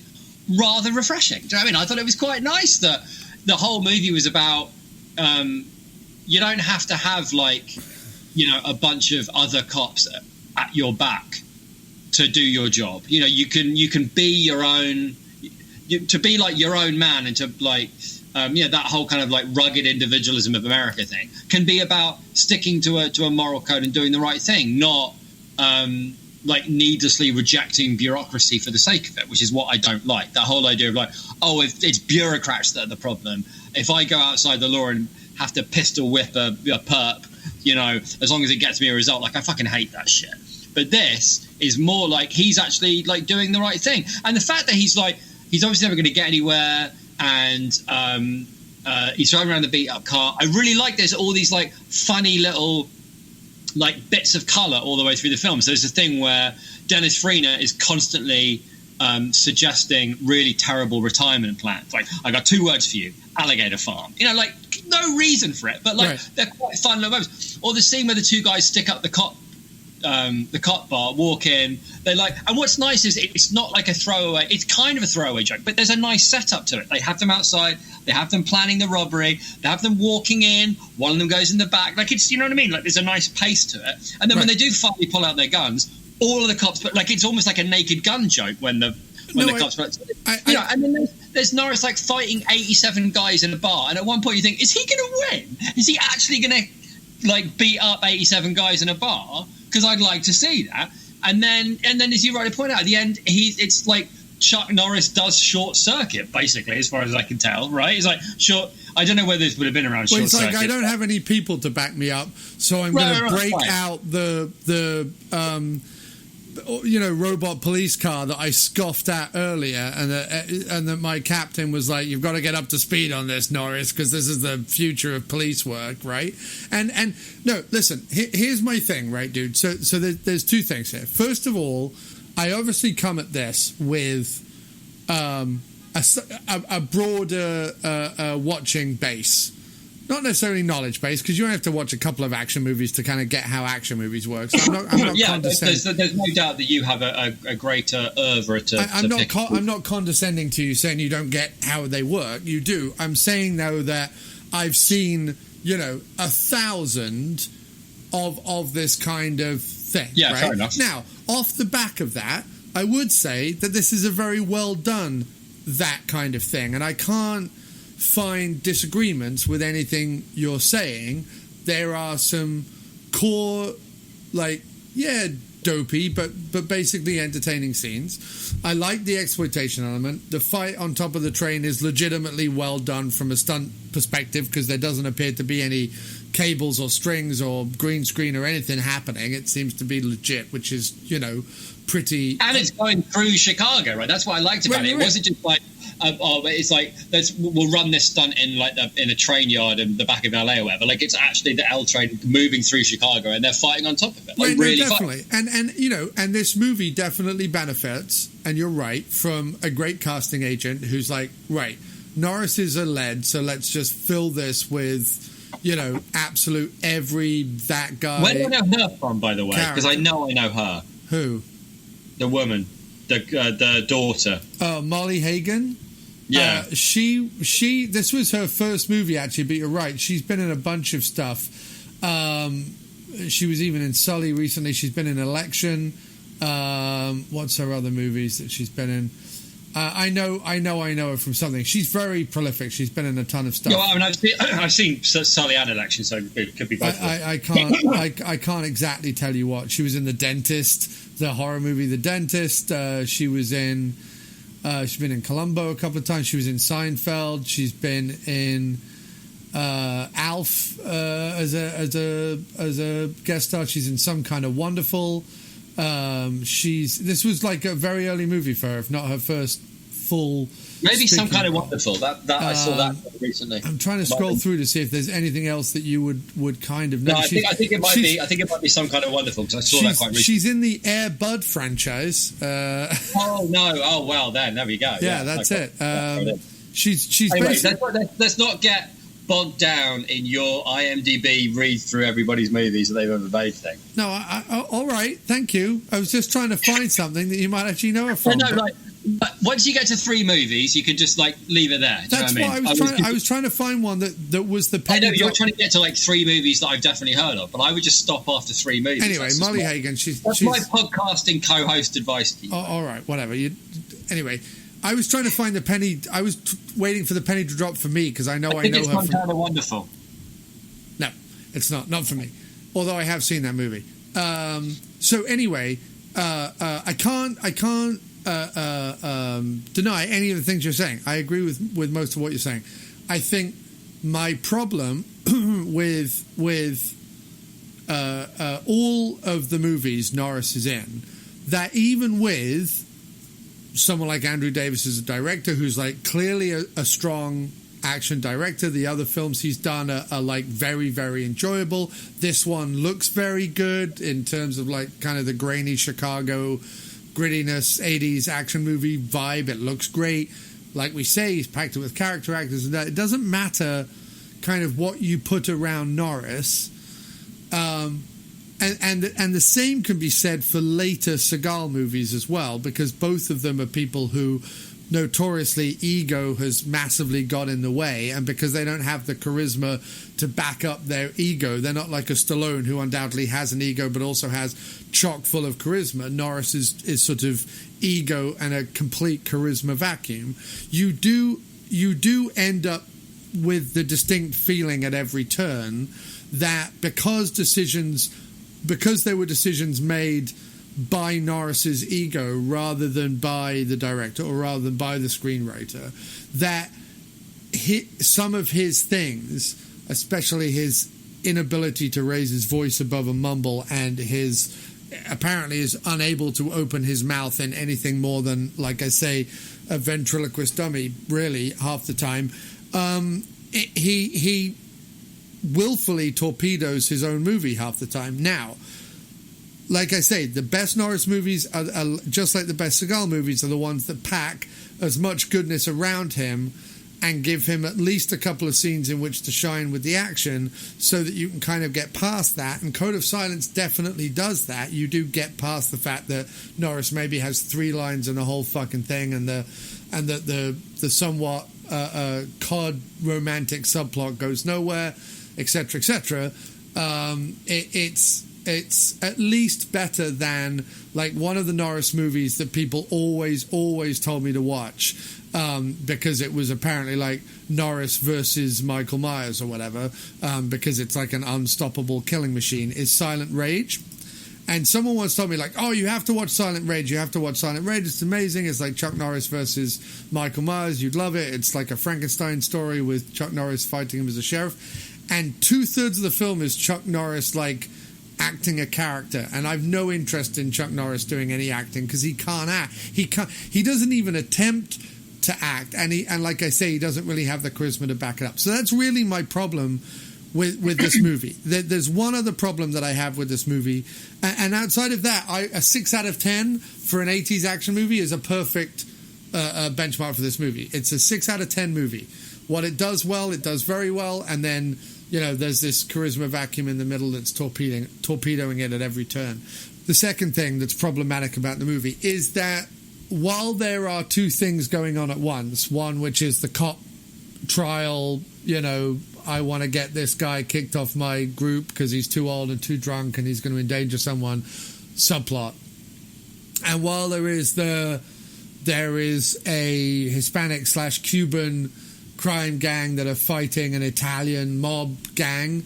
rather refreshing. Do you know what I mean? I thought it was quite nice that the whole movie was about you don't have to have, like, a bunch of other cops at your back to do your job. You can be your own, to be like your own man, and to like that whole kind of like rugged individualism of America thing can be about sticking to a moral code and doing the right thing, not like needlessly rejecting bureaucracy for the sake of it, which is what I don't like. That whole idea of like, if it's bureaucrats that are the problem, if I go outside the law and have to pistol whip a perp, as long as it gets me a result, like I fucking hate that shit. But this is more like he's actually like doing the right thing, and the fact that he's obviously never going to get anywhere, and he's driving around the beat up car. I really like there's all these like funny little like bits of colour all the way through the film. So there's a thing where Dennis Farina is constantly suggesting really terrible retirement plans. Like, I got 2 words for you: alligator farm. Like no reason for it, but like they're quite fun little moments. Or the scene where the 2 guys stick up the cop bar, walk in. They like, and what's nice is it's not like a throwaway. It's kind of a throwaway joke, but there's a nice setup to it. They have them outside. They have them planning the robbery. They have them walking in. One of them goes in the back. Like, it's, you know what I mean? Like, there's a nice pace to it. And then when they do finally pull out their guns, all of the cops, but like it's almost like a Naked Gun joke when the cops. And then there's Norris like fighting 87 guys in a bar, and at one point you think, is he going to win? Is he actually going to like beat up 87 guys in a bar? Because I'd like to see that. And then as you rightly point out, at the end, it's like Chuck Norris does Short Circuit, basically, as far as I can tell, right? It's like short. I don't know whether this would have been around Short Circuit. It's like, I don't have any people to back me up, so I'm going to break out the robot police car that I scoffed at earlier, and that my captain was like, "You've got to get up to speed on this, Norris, because this is the future of police work, right?" And no, listen, here's my thing, right, dude. So there's two things here. First of all, I obviously come at this with a broader watching base. Not necessarily knowledge base, because you don't have to watch a couple of action movies to kind of get how action movies work. So I'm not condescending. There's no doubt that you have a greater oeuvre I'm not condescending to you, saying you don't get how they work. You do. I'm saying, though, that I've seen, 1,000 of this kind of thing. Yeah, right? Fair enough. Now, off the back of that, I would say that this is a very well done that kind of thing, and I can't find disagreements with anything you're saying. There are some core, dopey, but basically entertaining scenes. I like the exploitation element. The fight on top of the train is legitimately well done from a stunt perspective, because there doesn't appear to be any cables or strings or green screen or anything happening. It seems to be legit, which is, pretty... And it's going through Chicago, right? That's what I liked about it. It wasn't just like, it's like, we'll run this stunt in in a train yard in the back of LA or whatever. Like, it's actually the L train moving through Chicago, and they're fighting on top of it. Definitely. And this movie definitely benefits, and you're right, from a great casting agent who's like, right, Norris is a lead, so let's just fill this with, absolute that guy. Where do I know her from, by the way? Because I know her. Who? The woman, the daughter. Oh, Molly Hagan. Yeah, she. This was her first movie, actually. But you're right. She's been in a bunch of stuff. She was even in Sully recently. She's been in Election. What's her other movies that she's been in? I know her from something. She's very prolific. She's been in a ton of stuff. Yeah, well, I've seen Sully and Election, so it could be both. I can't exactly tell you what. She was in The Dentist, the horror movie The Dentist. She was in. She's been in Columbo a couple of times. She was in Seinfeld. She's been in Alf as a guest star. She's in Some Kind of Wonderful. This was like a very early movie for her, if not her first full. Maybe Some Kind of Wonderful. That I saw that recently. I'm trying to scroll through to see if there's anything else that you would kind of know. No, I think it might be. I think it might be Some Kind of Wonderful, because I saw that quite recently. She's in the Air Bud franchise. Oh no! Oh well, there we go. Yeah, that's it. She's anyway, basically. Let's not get bogged down in your IMDb read through everybody's movies that they've ever made thing. No, all right, thank you. I was just trying to find something that you might actually know her from. But once you get to 3 movies, you could just leave it there. That's what I was trying to find one that was the. I know you're trying to get to 3 movies that I've definitely heard of, but I would just stop after 3 movies. Anyway, Molly Hagan, she's my podcasting co-host advice to you. All right, whatever. Anyway, I was trying to find the penny. I was waiting for the penny to drop for me, because I know her. It's Some Kind of Wonderful. No, it's not for me. Although I have seen that movie. So anyway, I can't deny any of the things you're saying. I agree with most of what you're saying. I think my problem with all of the movies Norris is in, that even with someone like Andrew Davis as a director, who's clearly a strong action director, the other films he's done are very, very enjoyable. This one looks very good in terms of kind of the grainy Chicago grittiness 80s action movie vibe. It looks great. Like we say, he's packed it with character actors, and that it doesn't matter kind of what you put around Norris. And the same can be said for later Seagal movies as well, because both of them are people who notoriously ego has massively got in the way, and because they don't have the charisma to back up their ego, they're not like a Stallone, who undoubtedly has an ego but also has chock full of charisma. Norris is sort of ego and a complete charisma vacuum. You do end up with the distinct feeling at every turn that because there were decisions made by Norris's ego rather than by the director or rather than by the screenwriter, that some of his things, especially his inability to raise his voice above a mumble and his apparently is unable to open his mouth in anything more than, like I say, a ventriloquist dummy, really, half the time. He willfully torpedoes his own movie half the time. Now, like I say, the best Norris movies are just like the best Seagal movies, are the ones that pack as much goodness around him and give him at least a couple of scenes in which to shine with the action, so that you can kind of get past that. And Code of Silence definitely does that. You do get past the fact that Norris maybe has 3 lines and a whole fucking thing, and the somewhat cod romantic subplot goes nowhere, etc., etc. It's at least better than like one of the Norris movies that people always told me to watch, because it was apparently like Norris versus Michael Myers or whatever, because it's like an unstoppable killing machine, is Silent Rage. And someone once told me, like, oh, you have to watch Silent Rage. You have to watch Silent Rage. It's amazing. It's like Chuck Norris versus Michael Myers. You'd love it. It's like a Frankenstein story with Chuck Norris fighting him as a sheriff. And 2/3 of the film is Chuck Norris, like, acting a character. And I've no interest in Chuck Norris doing any acting, because he can't act. He doesn't even attempt to act. And like I say, he doesn't really have the charisma to back it up. So that's really my problem with this movie. There's one other problem that I have with this movie, and outside of that, a 6 out of 10 for an 80s action movie is a perfect benchmark for this movie. It's a 6 out of 10 movie. What it does well, it does very well, and then, you know, there's this charisma vacuum in the middle that's torpedoing it at every turn. The second thing that's problematic about the movie is that while there are 2 things going on at once, one which is the cop trial, you know, I want to get this guy kicked off my group because he's too old and too drunk and he's going to endanger someone, subplot. And while there is a Hispanic/Cuban crime gang that are fighting an Italian mob gang,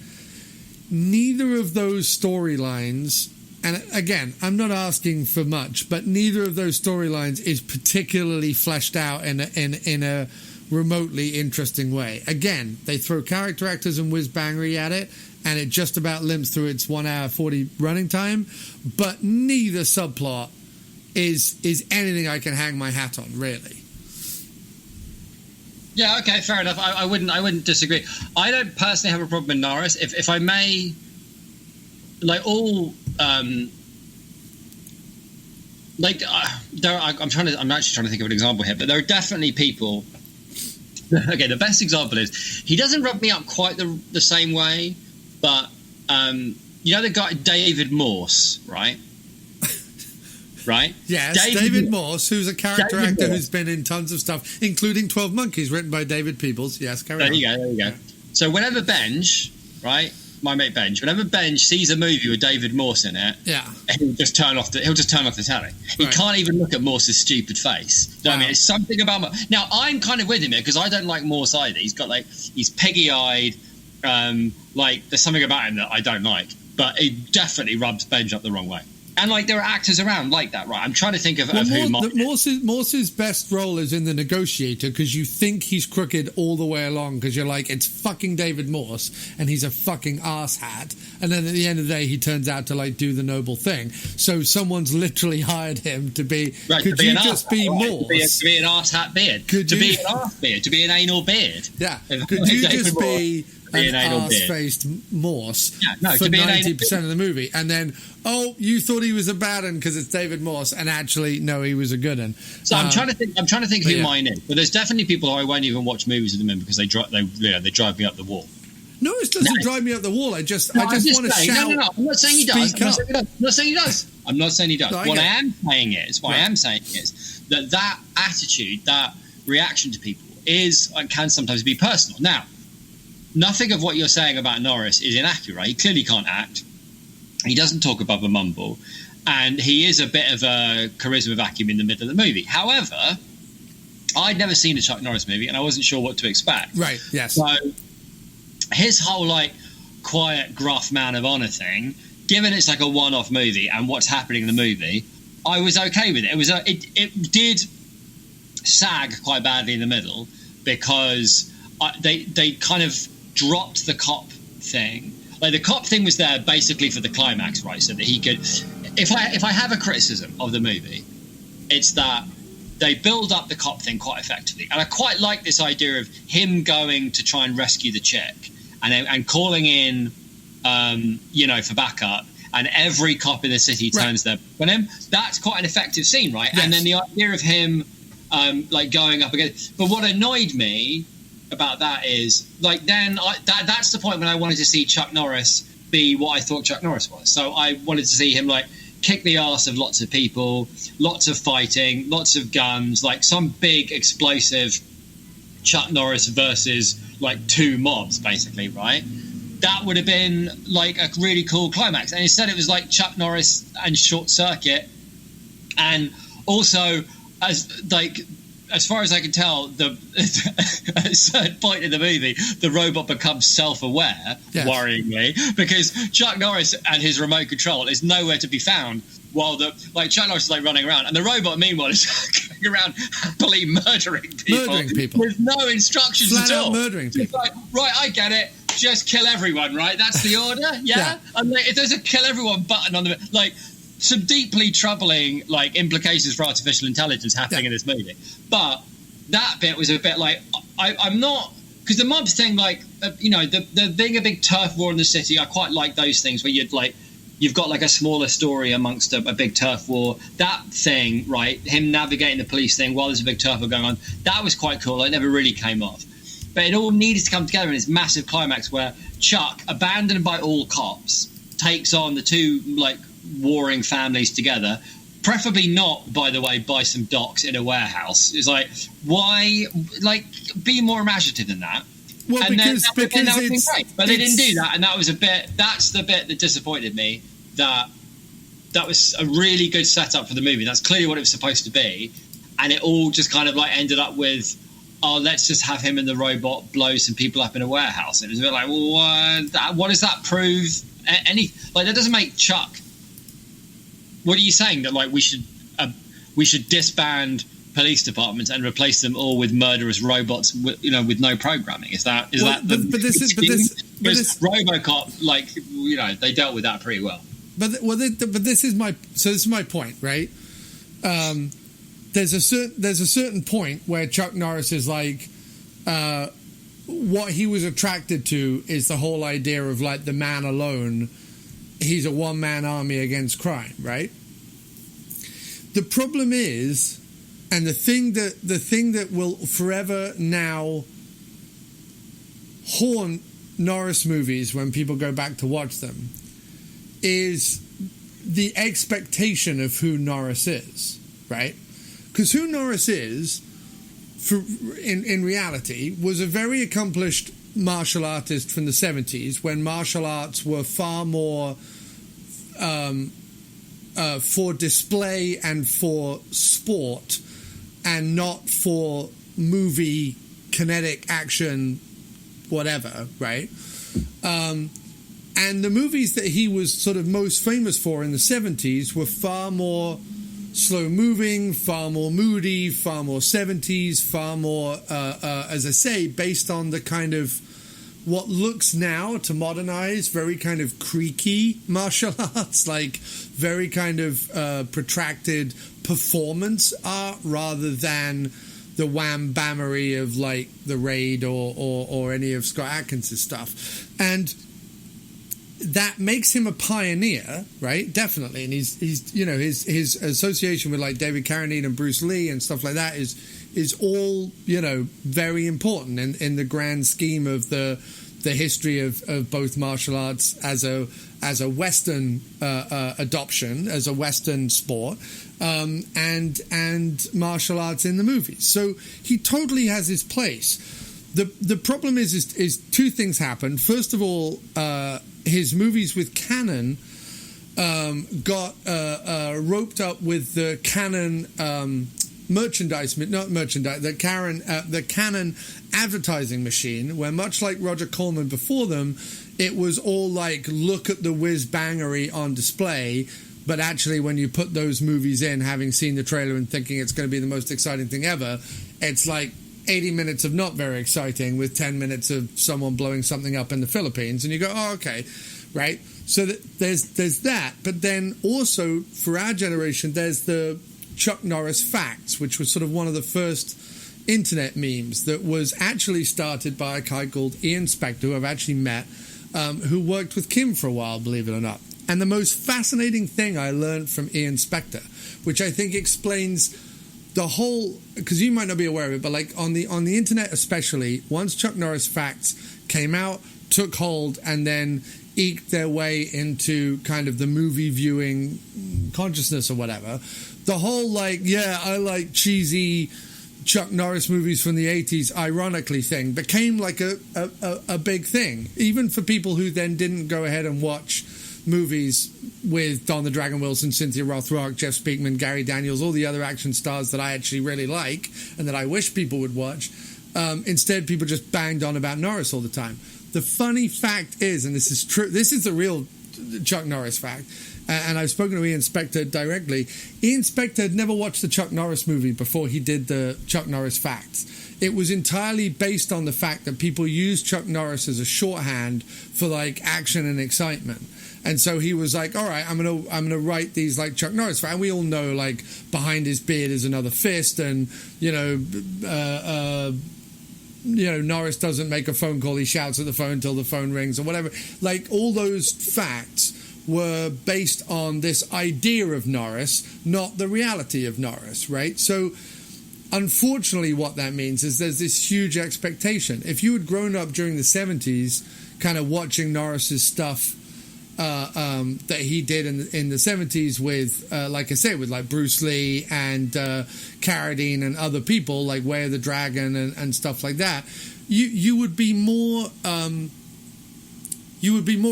neither of those storylines, and again, I'm not asking for much, but neither of those storylines is particularly fleshed out in a remotely interesting way. Again, they throw character actors and whiz-bangery at it, and it just about limps through its 1 hour 40 running time, but neither subplot is anything I can hang my hat on, really. Yeah, okay, fair enough. I wouldn't disagree. I don't personally have a problem with Norris. If I may, like all I'm actually trying to think of an example here, but there are definitely people. Okay, the best example is, he doesn't rub me up quite the same way, but you know the guy David Morse, right? Right? Yes, David Morse, who's a character actor who's been in tons of stuff, including 12 Monkeys, written by David Peebles. Yes, carry on. There you go. So whenever Benj, right, my mate Benj, whenever Benj sees a movie with David Morse in it, he'll just turn off the telly. He can't even look at Morse's stupid face. You know what I mean? It's something about now. I'm kind of with him here because I don't like Morse either. He's peggy-eyed. Like there's something about him that I don't like, but it definitely rubs Benj up the wrong way. And like there are actors around like that, right? I'm trying to think of who Morse's best role is in The Negotiator, because you think he's crooked all the way along, because you're like, it's fucking David Morse and he's a fucking asshat, and then at the end of the day he turns out to like do the noble thing. So someone's literally hired him to be could you just be Morse? To be an asshat beard. To be an arse beard. To be an anal beard. Yeah. Could you just be an arse-faced Morse for 90% of the movie, and then you thought he was a bad one because it's David Morse, and actually no, he was a good one. So I'm trying to think who mine is, but there's definitely people who I won't even watch movies with them in because they drive me up the wall. Norris doesn't drive me up the wall. I just want to shout. No. I'm not saying he does. I'm not saying he does. What I am saying is that attitude, that reaction to people can sometimes be personal. Now, nothing of what you're saying about Norris is inaccurate. He clearly can't act. He doesn't talk above a mumble. And he is a bit of a charisma vacuum in the middle of the movie. However, I'd never seen a Chuck Norris movie, and I wasn't sure what to expect. Right, yes. So his whole, like, quiet, gruff man of honor thing, given it's like a one-off movie and what's happening in the movie, I was okay with it. It did sag quite badly in the middle because they kind of dropped the cop thing. Like the cop thing was there basically for the climax, right? So that he could if I have a criticism of the movie, it's that they build up the cop thing quite effectively, and I quite like this idea of him going to try and rescue the chick and calling in, for backup, and every cop in the city turns their back on him. That's quite an effective scene, right? Yes. And then the idea of him going up against. But what annoyed me about that is that's the point when I wanted to see Chuck Norris be what I thought Chuck Norris was. So I wanted to see him kick the arse of lots of people, lots of fighting, lots of guns, some big explosive Chuck Norris versus two mobs, basically, right? That would have been a really cool climax. And instead it was Chuck Norris and Short Circuit. And also, as far as I can tell, at a certain point in the movie, the robot becomes self-aware, worryingly, because Chuck Norris and his remote control is nowhere to be found, while Chuck Norris is running around, and the robot, meanwhile, is going around happily murdering people with no instructions flat at all. Out murdering people. It's right, I get it. Just kill everyone, right? That's the order, yeah. And if there's a kill everyone button on the some deeply troubling implications for artificial intelligence happening in this movie, but that bit was a bit I'm not, because the mobs thing, the being a big turf war in the city, I quite like those things where you've got a smaller story amongst a big turf war. That thing, right, him navigating the police thing while there's a big turf war going on, that was quite cool. It never really came off, but it all needed to come together in this massive climax where Chuck, abandoned by all cops, takes on the two warring families together, preferably not, by the way, by some docks in a warehouse. It's why, be more imaginative than that. Well, and because that would have been great. But they didn't do that, and that's the bit that disappointed me. That was a really good setup for the movie. That's clearly what it was supposed to be, and it all just kind of ended up with, let's just have him and the robot blow some people up in a warehouse. And it was a bit what does that prove? That doesn't make Chuck. What are you saying, that we should disband police departments and replace them all with murderous robots with no programming? Is that RoboCop, they dealt with that pretty well. But this is my point, right? There's a certain point where Chuck Norris is what he was attracted to is the whole idea of the man alone. He's a one-man army against crime, right? The problem is, and the thing that will forever now haunt Norris movies when people go back to watch them, is the expectation of who Norris is, right? Because who Norris is, in reality, was a very accomplished martial artist from the 70s, when martial arts were far more for display and for sport, and not for movie kinetic action, whatever, right? And the movies that he was sort of most famous for in the 70s were far more slow-moving, far more moody, far more 70s, far more, as I say, based on the kind of what looks now, to modernize, very kind of creaky martial arts, very kind of protracted performance art, rather than the wham-bammery of The Raid or any of Scott Adkins' stuff. And that makes him a pioneer, right? Definitely. And he's his association with David Carradine and Bruce Lee and stuff like that is all, very important in the grand scheme of the history of both martial arts as a Western adoption, as a Western sport, and martial arts in the movies. So he totally has his place. The problem is two things happen. First of all, his movies with Canon got roped up with the Canon the Canon advertising machine, where, much like Roger Corman before them, it was all look at the whiz-bangery on display, but actually when you put those movies in, having seen the trailer and thinking it's going to be the most exciting thing ever, it's 80 minutes of not very exciting with 10 minutes of someone blowing something up in the Philippines, and you go, oh, okay, right? So there's that, but then also for our generation, there's the Chuck Norris facts, which was sort of one of the first internet memes that was actually started by a guy called Ian Spector, who I've actually met, who worked with Kim for a while, believe it or not. And the most fascinating thing I learned from Ian Spector, which I think explains the whole, because you might not be aware of it, but like on the internet especially, once Chuck Norris facts came out, took hold, and then eked their way into kind of the movie viewing consciousness or whatever, the whole like, yeah, I like cheesy Chuck Norris movies from the 80s, ironically thing, became like a big thing, even for people who then didn't go ahead and watch movies with Don the Dragon Wilson, Cynthia Rothrock, Jeff Speakman, Gary Daniels, all the other action stars that I actually really like and that I wish people would watch. Instead, people just banged on about Norris all the time. The funny fact is, and this is true, this is the real Chuck Norris fact, and I've spoken to Ian Spector directly. Ian Spector had never watched the Chuck Norris movie before he did the Chuck Norris facts. It was entirely based on the fact that people use Chuck Norris as a shorthand for like action and excitement. And so he was like, all right, I'm gonna write these like Chuck Norris facts. And we all know like behind his beard is another fist, and Norris doesn't make a phone call, he shouts at the phone until the phone rings or whatever. Like all those facts were based on this idea of Norris, not the reality of Norris, right? So unfortunately what that means is there's this huge expectation. If you had grown up during the 70s kind of watching Norris's stuff that he did in the 70s with, like I said, with like Bruce Lee and Carradine and other people like Way of the Dragon and stuff like that, you would be more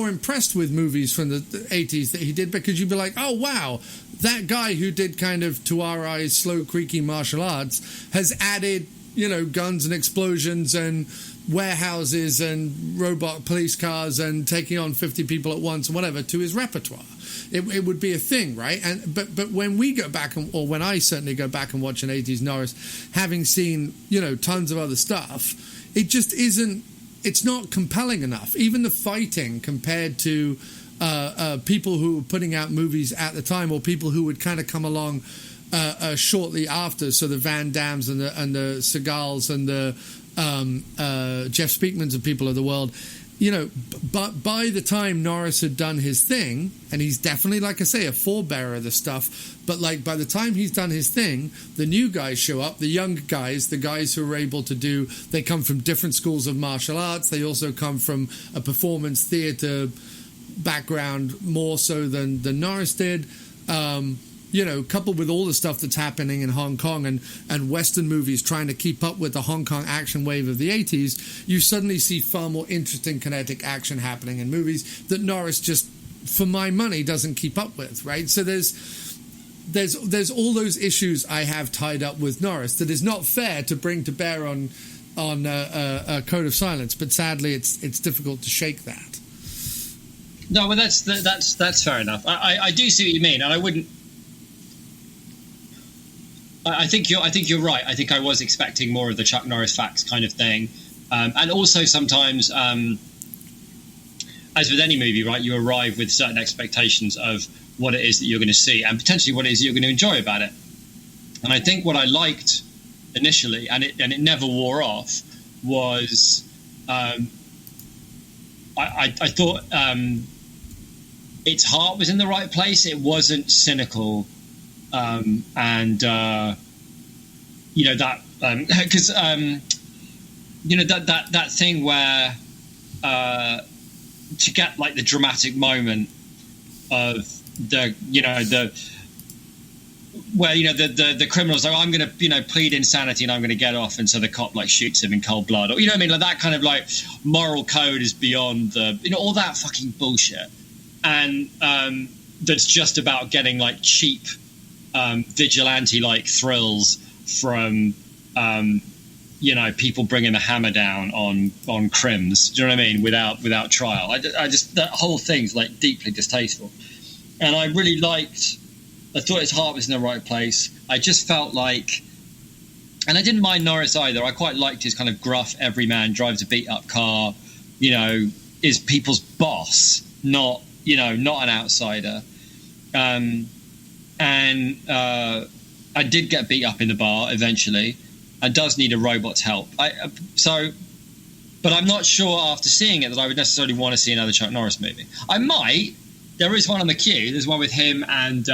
impressed with movies from the 80s that he did, because you'd be like, oh wow, that guy who did kind of, to our eyes, slow creaky martial arts has added guns and explosions and warehouses and robot police cars and taking on 50 people at once and whatever to his repertoire. It would be a thing, right? And but when we go back, or when I certainly go back and watch an 80s Norris, having seen tons of other stuff, it just isn't. It's not compelling enough. Even the fighting compared to people who were putting out movies at the time, or people who would kind of come along shortly after, so the Van Dams and the Segals and the Jeff Speakmans and people of the world, but by the time Norris had done his thing, and he's definitely, like I say, a forebearer of the stuff, but like by the time he's done his thing, the new guys show up, the young guys, the guys who are able to do, they come from different schools of martial arts, they also come from a performance theatre background more so than Norris did. Coupled with all the stuff that's happening in Hong Kong and Western movies trying to keep up with the Hong Kong action wave of the 80s, you suddenly see far more interesting kinetic action happening in movies that Norris just, for my money, doesn't keep up with, right? So there's all those issues I have tied up with Norris that is not fair to bring to bear on a Code of Silence, but sadly it's difficult to shake that. No, well that's fair enough. I do see what you mean, and I wouldn't. I think you're right. I think I was expecting more of the Chuck Norris facts kind of thing, and also sometimes, as with any movie, right, you arrive with certain expectations of what it is that you're going to see, and potentially what it is you're going to enjoy about it. And I think what I liked initially, and it never wore off, was I thought its heart was in the right place. It wasn't cynical. That because that thing where to get like the dramatic moment of the criminal's like, I'm going to plead insanity and I'm going to get off, and so the cop like shoots him in cold blood, or what I mean, like that kind of like moral code is beyond the all that fucking bullshit, and that's just about getting like cheap vigilante-like thrills from people bringing the hammer down on crims. Do you know what I mean? Without trial. I just that whole thing's like deeply distasteful. And I really liked. I thought his heart was in the right place. I just felt like, and I didn't mind Norris either. I quite liked his kind of gruff everyman, drives a beat-up car. Is people's boss, not not an outsider. And I did get beat up in the bar eventually, and does need a robot's help. But I'm not sure after seeing it that I would necessarily want to see another Chuck Norris movie. I might. There is one on the queue. There's one with him and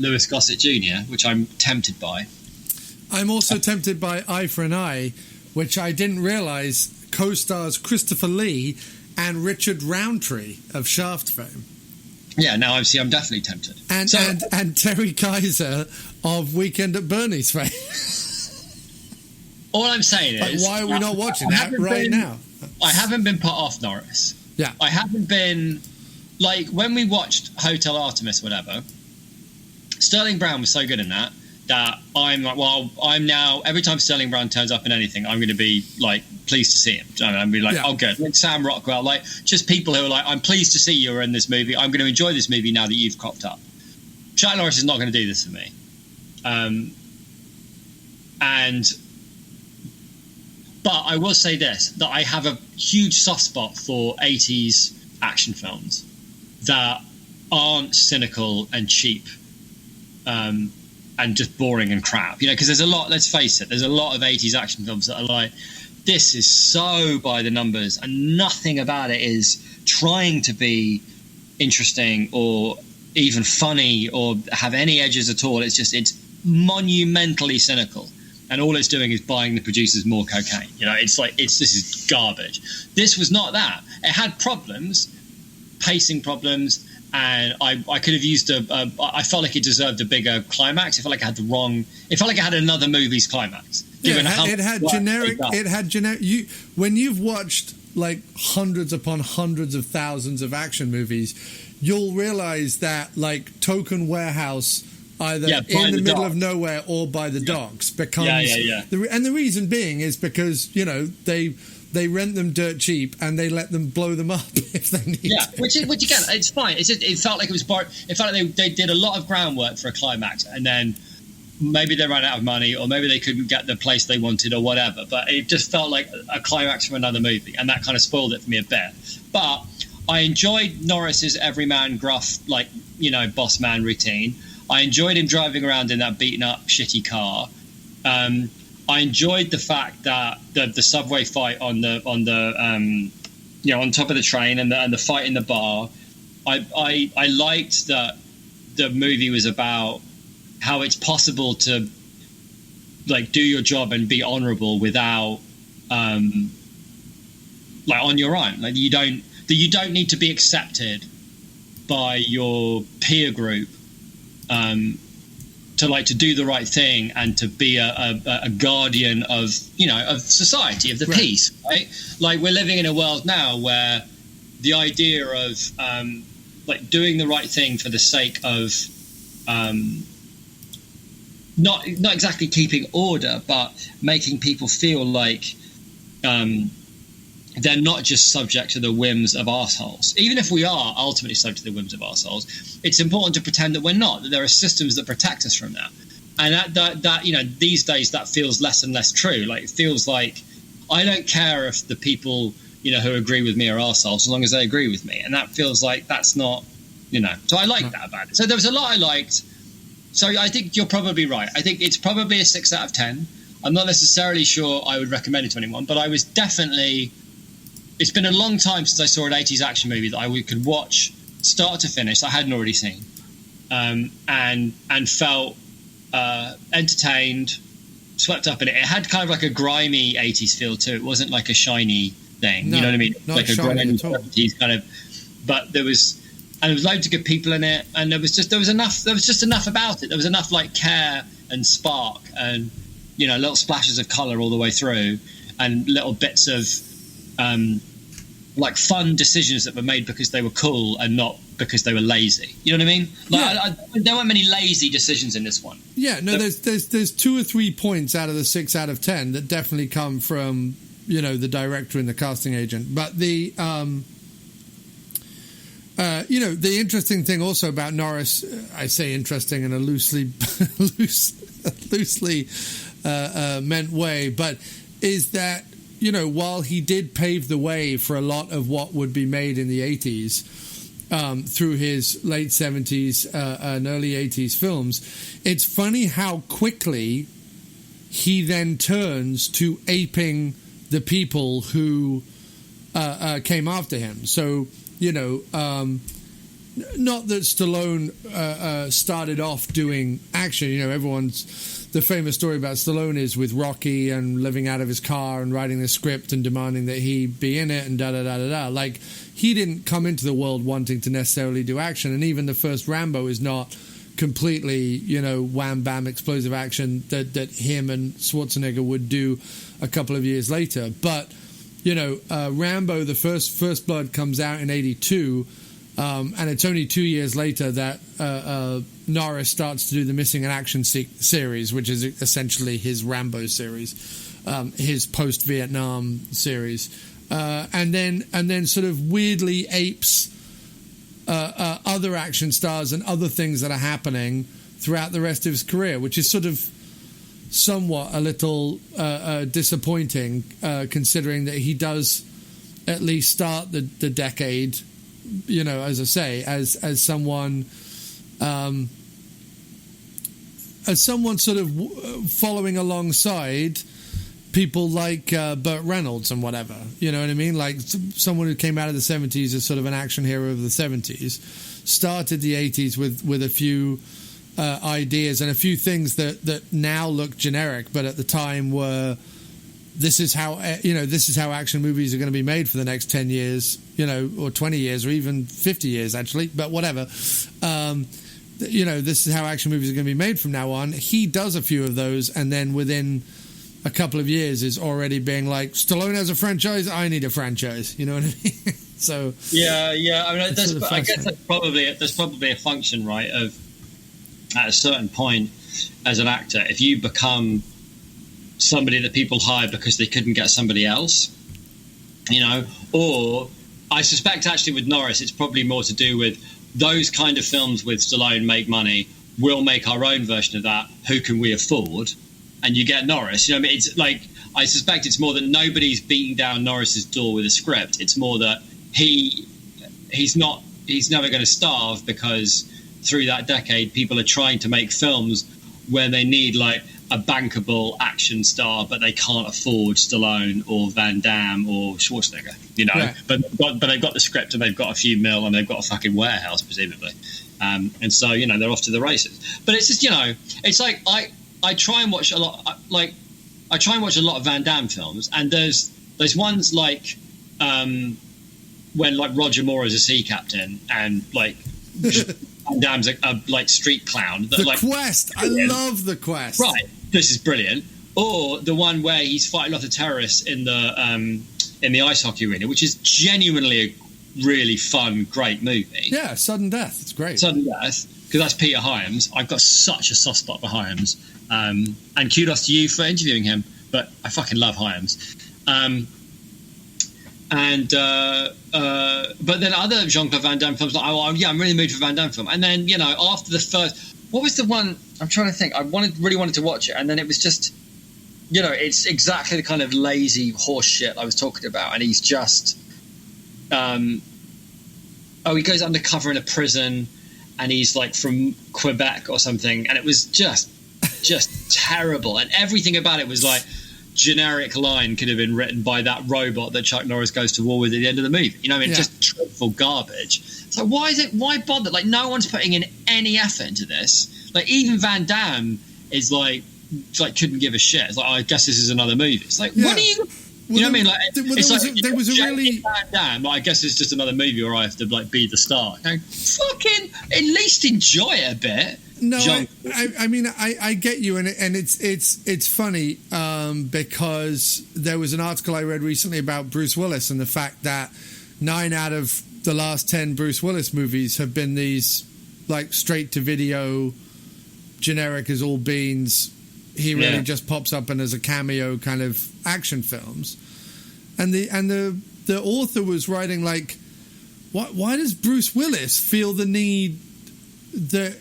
Louis Gossett Jr., which I'm tempted by. I'm also tempted by Eye for an Eye, which I didn't realise co-stars Christopher Lee and Richard Roundtree of Shaft fame. Yeah, now I'm definitely tempted. And Terry Kaiser of Weekend at Bernie's fame. All I'm saying is... why are we not watching that now? I haven't been put off Norris. Yeah. I haven't been... Like, when we watched Hotel Artemis, whatever, Sterling Brown was so good in that I'm like, well, I'm now... Every time Sterling Brown turns up in anything, I'm going to be, like, pleased to see him. I'm going to be like, oh, good. Like Sam Rockwell, like, just people who are like, I'm pleased to see you in this movie. I'm going to enjoy this movie now that you've cropped up. Chuck Norris is not going to do this for me. But I will say this, that I have a huge soft spot for 80s action films that aren't cynical and cheap and just boring and crap. Because there's a lot, let's face it, there's a lot of 80s action films that are like, this is so by the numbers and nothing about it is trying to be interesting or even funny or have any edges at all. It's monumentally cynical. And all it's doing is buying the producers more cocaine. This is garbage. This was not that. It had problems, pacing problems, and I could have used I felt like it deserved a bigger climax. I felt like it had another movie's climax. It had generic. When you've watched like hundreds upon hundreds of thousands of action movies, you'll realize that like Token Warehouse, either in the middle of nowhere or by the docks, becomes and the reason being is because they rent them dirt cheap and they let them blow them up if they need to. Which again, it's fine. It felt like it was it felt like they did a lot of groundwork for a climax, and then maybe they ran out of money, or maybe they couldn't get the place they wanted, or whatever. But it just felt like a climax from another movie, and that kind of spoiled it for me a bit. But I enjoyed Norris's everyman gruff, boss man routine. I enjoyed him driving around in that beaten up, shitty car. I enjoyed the fact that the subway fight on top of the train and the fight in the bar. I liked that the movie was about how it's possible to like do your job and be honourable without on your own. Like you don't need to be accepted by your peer group to do the right thing and to be a guardian of society, of the peace, right? Like we're living in a world now where the idea of doing the right thing for the sake of not exactly keeping order, but making people feel like they're not just subject to the whims of arseholes. Even if we are ultimately subject to the whims of arseholes, it's important to pretend that we're not, that there are systems that protect us from that. And that these days that feels less and less true. Like it feels like I don't care if the people, who agree with me are arseholes as long as they agree with me. And that feels like that's not, So I like that about it. So there was a lot I liked. So I think you're probably right. I think it's probably a 6 out of 10. I'm not necessarily sure I would recommend it to anyone, but I was definitely... It's been a long time since I saw an 80s action movie that I could watch start to finish I hadn't already seen, and felt entertained, swept up in it. It had kind of like a grimy 80s feel too. It wasn't like a shiny thing. No, you know what I mean? Not like a shiny grimy at all. 70s kind of. But there was loads of good people in it, and there was just enough about it. There was enough like care and spark, and little splashes of colour all the way through, and little bits of like fun decisions that were made because they were cool and not because they were lazy. You know what I mean? There weren't many lazy decisions in this one. Yeah, no, there's 2 or 3 points out of the 6 out of 10 that definitely come from the director and the casting agent. But the the interesting thing also about Norris, I say interesting in a loosely meant way, but is that while he did pave the way for a lot of what would be made in the 80s, through his late 70s and early 80s films. It's funny how quickly he then turns to aping the people who came after him. So, not that Stallone started off doing action. The famous story about Stallone is with Rocky and living out of his car and writing the script and demanding that he be in it and da-da-da-da-da. Like, he didn't come into the world wanting to necessarily do action, and even the first Rambo is not completely, wham-bam explosive action that him and Schwarzenegger would do a couple of years later. But, Rambo, the First Blood comes out in 82, and it's only 2 years later that Norris starts to do the Missing in Action series, which is essentially his Rambo series, his post-Vietnam series, and then sort of weirdly apes other action stars and other things that are happening throughout the rest of his career, which is sort of somewhat a little disappointing, considering that he does at least start the decade, as I say, as someone sort of following alongside people like Burt Reynolds and whatever, you know what I mean? Like someone who came out of the 70s as sort of an action hero of the 70s, started the 80s with a few ideas and a few things that now look generic, but at the time were, this is how action movies are going to be made for the next 10 years, or 20 years, or even 50 years, actually, but whatever. This is how action movies are going to be made from now on. He does a few of those, and then within a couple of years is already being like, Stallone has a franchise, I need a franchise. You know what I mean? So yeah. I mean, I guess there's probably a function, right, of at a certain point as an actor, if you become somebody that people hire because they couldn't get somebody else, or I suspect actually with Norris, it's probably more to do with those kind of films with Stallone make money. We'll make our own version of that. Who can we afford? And you get Norris. I mean, it's like, I suspect it's more that nobody's beating down Norris's door with a script. It's more that he's never going to starve, because through that decade, people are trying to make films where they need like a bankable action star, but they can't afford Stallone or Van Damme or Schwarzenegger, Right. But they've got the script and they've got a few mil and they've got a fucking warehouse, presumably. And so, they're off to the races. But it's just, it's like, I try and watch a lot, I try and watch a lot of Van Damme films, and there's ones like, when like Roger Moore is a sea captain and like Van Damme's a like street clown. The Quest. I love The Quest. Right. This is brilliant. Or the one where he's fighting off the terrorists in the ice hockey arena, which is genuinely a really fun, great movie. Yeah, Sudden Death. It's great. Sudden Death, because that's Peter Hyams. I've got such a soft spot for Hyams. And kudos to you for interviewing him. But I fucking love Hyams. But then other Jean-Claude Van Damme films, like, I'm really in the mood for a Van Damme film. And then, after the first, what was the one? I'm trying to think. I really wanted to watch it, and then it was just, it's exactly the kind of lazy horse shit I was talking about. And he's just, he goes undercover in a prison, and he's like from Quebec or something, and it was just terrible. And everything about it was like, generic line could have been written by that robot that Chuck Norris goes to war with at the end of the movie. Just dreadful garbage. So why bother? Like, no one's putting in any effort into this. Like, even Van Damme is like couldn't give a shit. It's like, I guess this is another movie. It's like, what are you? You know what I mean? Like, there was a really Van Damme. I guess it's just another movie where I have to like be the star. Fucking at least enjoy it a bit. No, I mean, I get you, and it's funny because there was an article I read recently about Bruce Willis and the fact that 9 out of the last 10 Bruce Willis movies have been these like straight to video, generic as all beans. He really just pops up and as a cameo kind of action films, and the author was writing like, why does Bruce Willis feel the need that,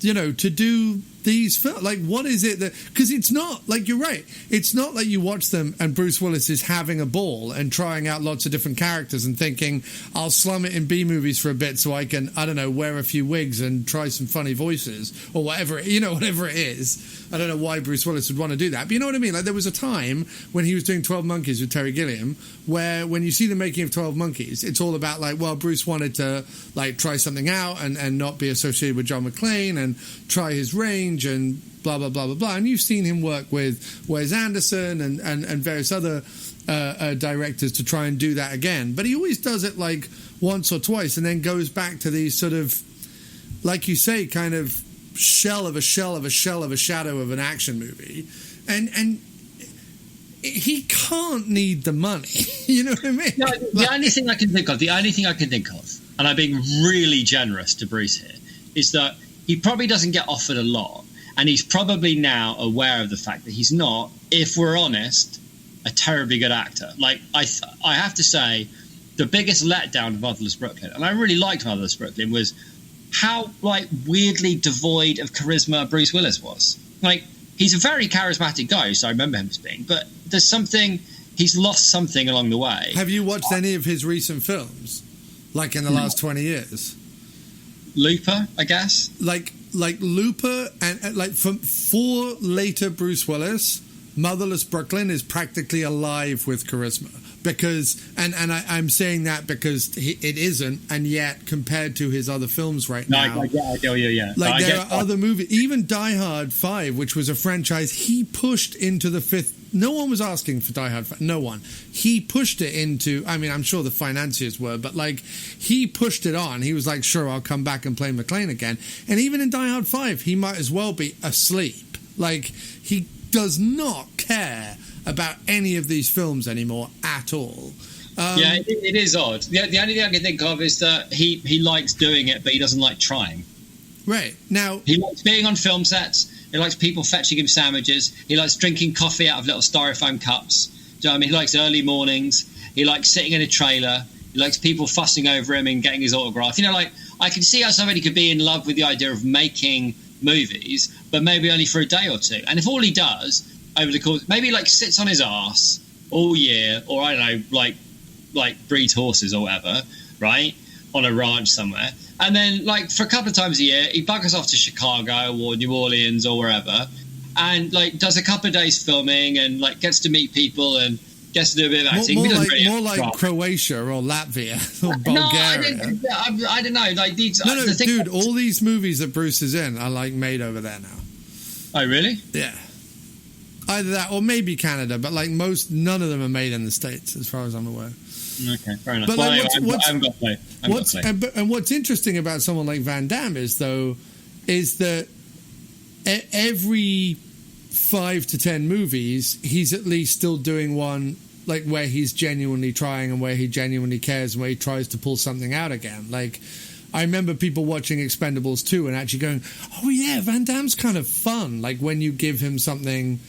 to do these films? Like, what is it that... Because it's not, like, you're right. It's not like you watch them and Bruce Willis is having a ball and trying out lots of different characters and thinking, I'll slum it in B movies for a bit so I can, I don't know, wear a few wigs and try some funny voices or whatever, whatever it is. I don't know why Bruce Willis would want to do that. But you know what I mean? Like, there was a time when he was doing 12 Monkeys with Terry Gilliam where when you see the making of 12 Monkeys, it's all about, like, well, Bruce wanted to, like, try something out and not be associated with John McClane and try his range and blah, blah, blah, blah, blah. And you've seen him work with Wes Anderson and various other directors to try and do that again. But he always does it, like, once or twice and then goes back to these sort of, like you say, kind of shell of a shadow of an action movie. And he can't need the money. You know what I mean? No, the only thing I can think of, and I'm being really generous to Bruce here, is that he probably doesn't get offered a lot, and he's probably now aware of the fact that he's not, if we're honest, a terribly good actor. Like, I have to say, the biggest letdown of Motherless Brooklyn, and I really liked Motherless Brooklyn, was how, like, weirdly devoid of charisma Bruce Willis was. Like, he's a very charismatic guy, so I remember him as being, but there's something, he's lost something along the way. Have you watched any of his recent films? Like, in the last 20 years? Looper, I guess. Like Looper, and like for later Bruce Willis, Motherless Brooklyn is practically alive with charisma. Because, and I'm saying that because it isn't, and yet compared to his other films now, I get you. Like, there are other movies, even Die Hard 5, which was a franchise he pushed into the fifth. No one was asking for Die Hard 5. No one. He pushed it into, I mean, I'm sure the financiers were, but, like, he pushed it on. He was like, sure, I'll come back and play McClane again. And even in Die Hard 5, he might as well be asleep. Like, he does not care about any of these films anymore at all. It is odd. The only thing I can think of is that he likes doing it, but he doesn't like trying. Right. Now, he likes being on film sets. He likes people fetching him sandwiches. He likes drinking coffee out of little styrofoam cups. Do you know what I mean? He likes early mornings. He likes sitting in a trailer. He likes people fussing over him and getting his autograph. You know, like, I can see how somebody could be in love with the idea of making movies, but maybe only for a day or two. And if all he does over the course, maybe, like, sits on his arse all year, or I don't know, like breeds horses or whatever, right, on a ranch somewhere, and then, like, for a couple of times a year he buggers off to Chicago or New Orleans or wherever, and, like, does a couple of days filming and, like, gets to meet people and gets to do a bit of acting. More like Croatia or Latvia or Bulgaria. No, I don't know. Like, these, dude, all these movies that Bruce is in are, like, made over there now. Oh, really? Yeah. Either that or maybe Canada, but, like, none of them are made in the States, as far as I'm aware. Okay, fair enough. But, like, I haven't got to play. And what's interesting about someone like Van Damme is that every 5 to 10 movies, he's at least still doing one, like, where he's genuinely trying and where he genuinely cares and where he tries to pull something out again. Like, I remember people watching Expendables 2 and actually going, oh yeah, Van Damme's kind of fun. Like, when you give him something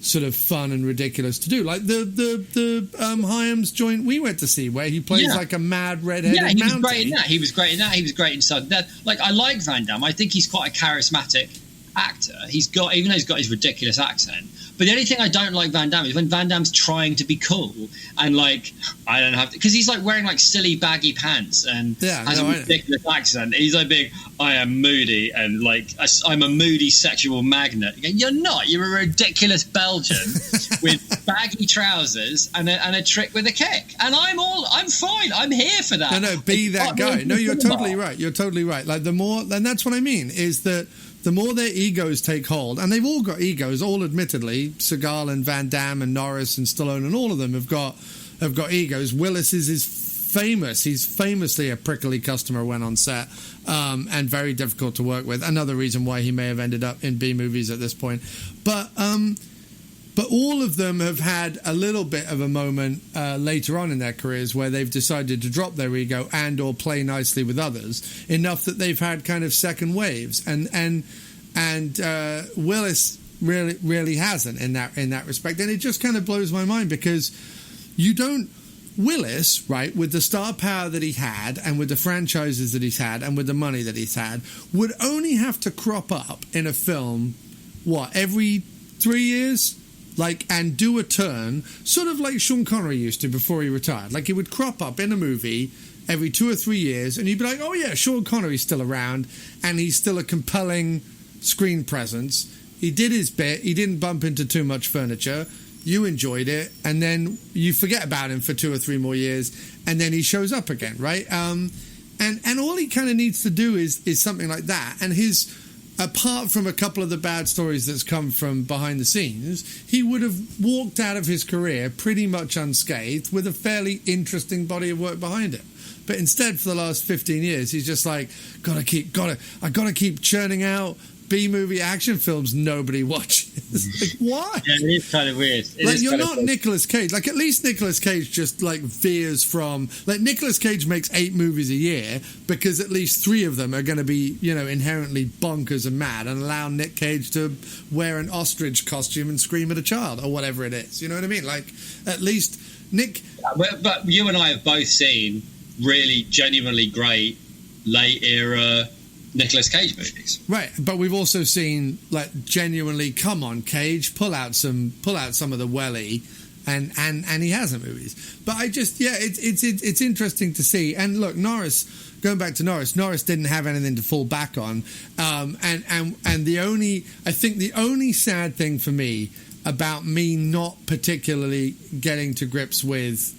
sort of fun and ridiculous to do, like the Hyams joint we went to see, where he plays like a mad redheaded mountie. He was great in that. He was great in Sudden Death. Like, I like Van Damme. I think he's quite a charismatic actor. Even though he's got his ridiculous accent. But the only thing I don't like Van Damme is when Van Damme's trying to be cool and, like, I don't have to, because he's, like, wearing, like, silly baggy pants and has a ridiculous accent. He's like being, I am moody and, like, I'm a moody sexual magnet. You're not. You're a ridiculous Belgian with baggy trousers and a trick with a kick. And I'm fine. I'm here for that. No, be that guy. No, you're totally right. You're totally right. Like, the more, and that's what I mean, is that the more their egos take hold, and they've all got egos, all admittedly, Seagal and Van Damme and Norris and Stallone and all of them have got egos. Willis is famous. He's famously a prickly customer when on set, and very difficult to work with. Another reason why he may have ended up in B movies at this point. But all of them have had a little bit of a moment later on in their careers where they've decided to drop their ego and or play nicely with others enough that they've had kind of second waves, and Willis really hasn't in that respect, and it just kind of blows my mind because Willis, right, with the star power that he had and with the franchises that he's had and with the money that he's had, would only have to crop up in a film every 3 years? Like, and do a turn, sort of like Sean Connery used to before he retired. Like, he would crop up in a movie every 2 or 3 years, and you'd be like, oh yeah, Sean Connery's still around, and he's still a compelling screen presence. He did his bit, he didn't bump into too much furniture, you enjoyed it, and then you forget about him for 2 or 3 more years, and then he shows up again, right? And all he kind of needs to do is something like that, and his... Apart from a couple of the bad stories that's come from behind the scenes, he would have walked out of his career pretty much unscathed with a fairly interesting body of work behind it. But instead, for the last 15 years, he's just like, I gotta keep churning out B-movie action films nobody watches. Like, why? Yeah, it is kind of weird. You're not Nicolas Cage. Like, at least Nicolas Cage just, like, veers from... Like, Nicolas Cage makes 8 movies a year because at least 3 of them are going to be, inherently bonkers and mad and allow Nick Cage to wear an ostrich costume and scream at a child or whatever it is. You know what I mean? Like, at least Nick... But you and I have both seen really genuinely great late-era... Nicolas Cage movies, right? But we've also seen like genuinely, come on, Cage, pull out some of the welly, and he hasn't movies. But I just it's interesting to see. And look, Norris, going back to Norris didn't have anything to fall back on, and the only sad thing for me about me not particularly getting to grips with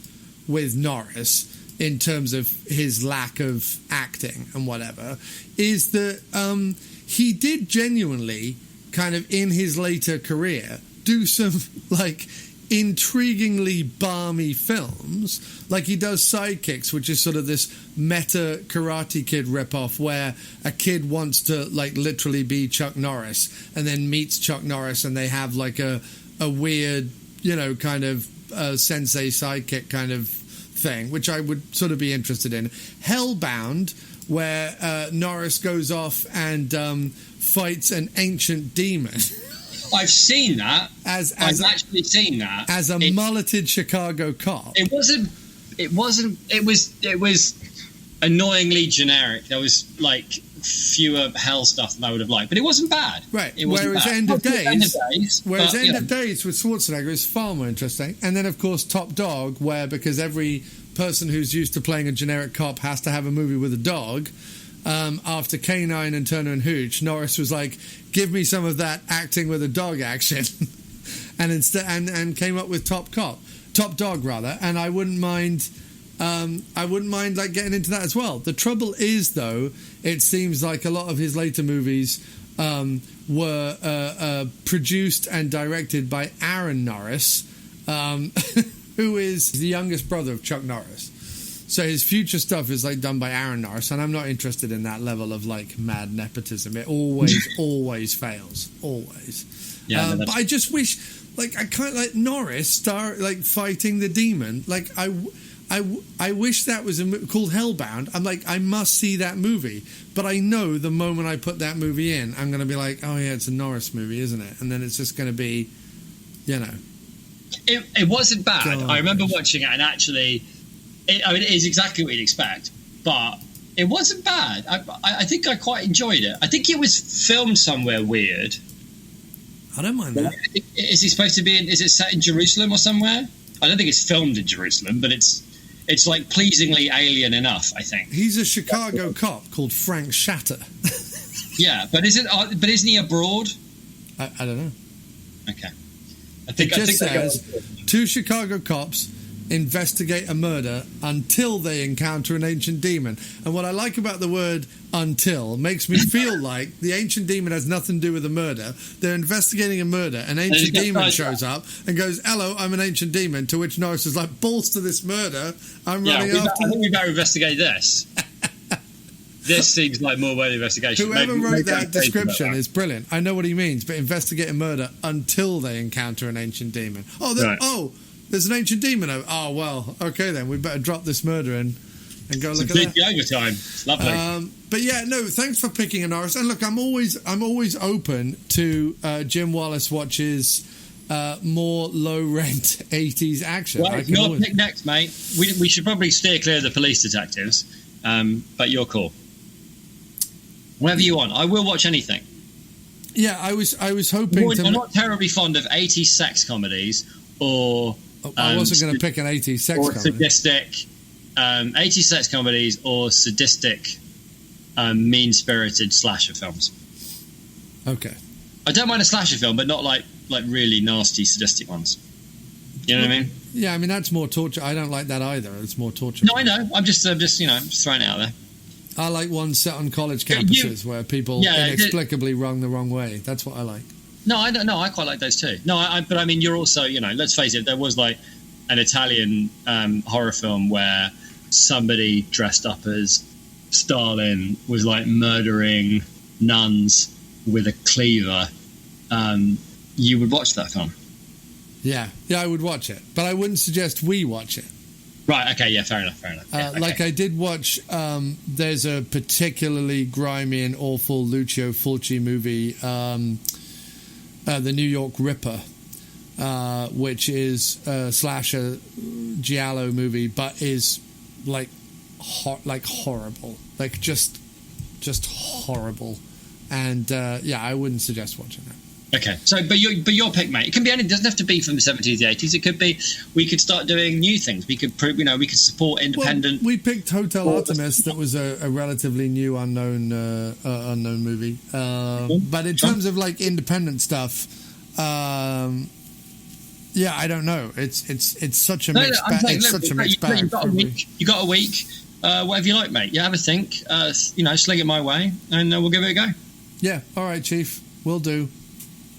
Norris in terms of his lack of acting and whatever, is that he did genuinely, kind of in his later career, do some, like, intriguingly balmy films. Like, he does Sidekicks, which is sort of this meta Karate Kid ripoff where a kid wants to, like, literally be Chuck Norris and then meets Chuck Norris and they have, like, a weird, kind of sensei sidekick kind of thing, which I would sort of be interested in. Hellbound, where Norris goes off and fights an ancient demon. I've seen that. I've actually seen that as a mulleted Chicago cop. It was annoyingly generic. There was like fewer hell stuff than I would have liked, but it wasn't bad. Right. It wasn't whereas bad. End of Days End of Days with Schwarzenegger is far more interesting. And then of course Top Dog, where because every person who's used to playing a generic cop has to have a movie with a dog. After K9 and Turner and Hooch, Norris was like, "Give me some of that acting with a dog action," and came up with Top Dog rather. And I wouldn't mind like getting into that as well. The trouble is, though, it seems like a lot of his later movies were produced and directed by Aaron Norris, who is the youngest brother of Chuck Norris. So his future stuff is like done by Aaron Norris, and I'm not interested in that level of like mad nepotism. It always fails, always. Yeah, but I just wish, like, I kind of like Norris fighting the demon. Like I wish that was called Hellbound. I'm like, I must see that movie, but I know the moment I put that movie in, I'm going to be like, oh yeah, it's a Norris movie, isn't it? And then it's just going to be, It wasn't bad. God. I remember watching it, and actually. It is exactly what you'd expect, but it wasn't bad. I think I quite enjoyed it. I think it was filmed somewhere weird. I don't mind that. Is it supposed to be? Is it set in Jerusalem or somewhere? I don't think it's filmed in Jerusalem, but it's like pleasingly alien enough. I think he's a Chicago cop called Frank Shatter. Yeah, but isn't he abroad? I don't know. Okay, it just says 2 Chicago cops investigate a murder until they encounter an ancient demon. And what I like about the word "until" makes me feel like the ancient demon has nothing to do with the murder. They're investigating a murder. An ancient demon shows up and goes, "Hello, I'm an ancient demon." To which Norris is like, "Balls to this murder! I'm running after." I think we better investigate this. This seems like more worthy investigation. Whoever wrote that description is brilliant. I know what he means, but investigate a murder until they encounter an ancient demon. There's an ancient demon. Oh, well, okay then. We better drop this murder and go look at that. Overtime. Lovely. But yeah, no, thanks for picking a Norris. And look, I'm always open to Jim Wallace watches more low-rent 80s action. Well, your pick next, mate. We should probably steer clear of the police detectives, but your call. Whatever you want. I will watch anything. Yeah, I was hoping You're not terribly fond of 80s sex comedies or... I wasn't going to pick an 80s sex or comedy. Sadistic... 80s sex comedies or sadistic, mean-spirited slasher films. Okay. I don't mind a slasher film, but not like really nasty, sadistic ones. You know what I mean? Yeah, I mean, that's more torture. I don't like that either. It's more torture. No, I know. I'm just just throwing it out there. I like ones set on college campuses where people inexplicably run the wrong way. That's what I like. No, I don't know. I quite like those too. No, but I mean, you're also, let's face it, there was like an Italian horror film where somebody dressed up as Stalin was like murdering nuns with a cleaver. You would watch that film? Yeah, I would watch it, but I wouldn't suggest we watch it. Right, okay, yeah, fair enough. Yeah, okay. Like I did watch, there's a particularly grimy and awful Lucio Fulci movie, The New York Ripper, which is a slasher giallo movie, but is like horrible, like just horrible, and I wouldn't suggest watching that. Okay, so but your pick, mate. It can be anything. It doesn't have to be from the 70s, the 80s. It could be. We could start doing new things. We could prove. We could support independent. Well, we picked Hotel Artemis. That was a relatively new unknown movie. But in terms of like independent stuff, I don't know. It's such a mixed bag. It's such a mixed bag. You got a week. Whatever you like, mate. You have a think. Sling it my way, and we'll give it a go. Yeah. All right, Chief. Will do.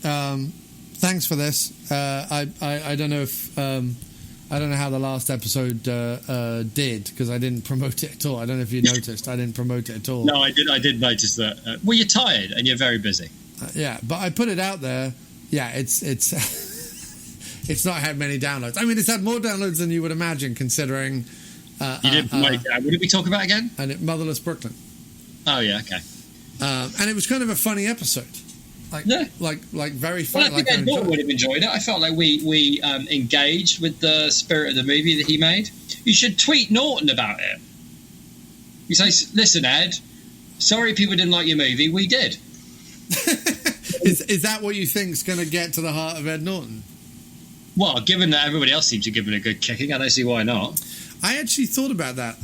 Thanks for this. I don't know if I don't know how the last episode did, because I didn't promote it at all. I don't know if you noticed. I didn't promote it at all. No, I did notice that. Well, you're tired and you're very busy. But I put it out there. Yeah, it's it's not had many downloads. I mean, it's had more downloads than you would imagine, considering. You didn't promote it. What did we talk about again? And Motherless Brooklyn. Oh yeah, okay. And it was kind of a funny episode. Like very funny. Well, I think Ed Norton would have enjoyed it. I felt like we engaged with the spirit of the movie that he made. You should tweet Norton about it. You say, "Listen, Ed, sorry people didn't like your movie. We did." Is that what you think is going to get to the heart of Ed Norton? Well, given that everybody else seems to give it a good kicking, I don't see why not. I actually thought about that.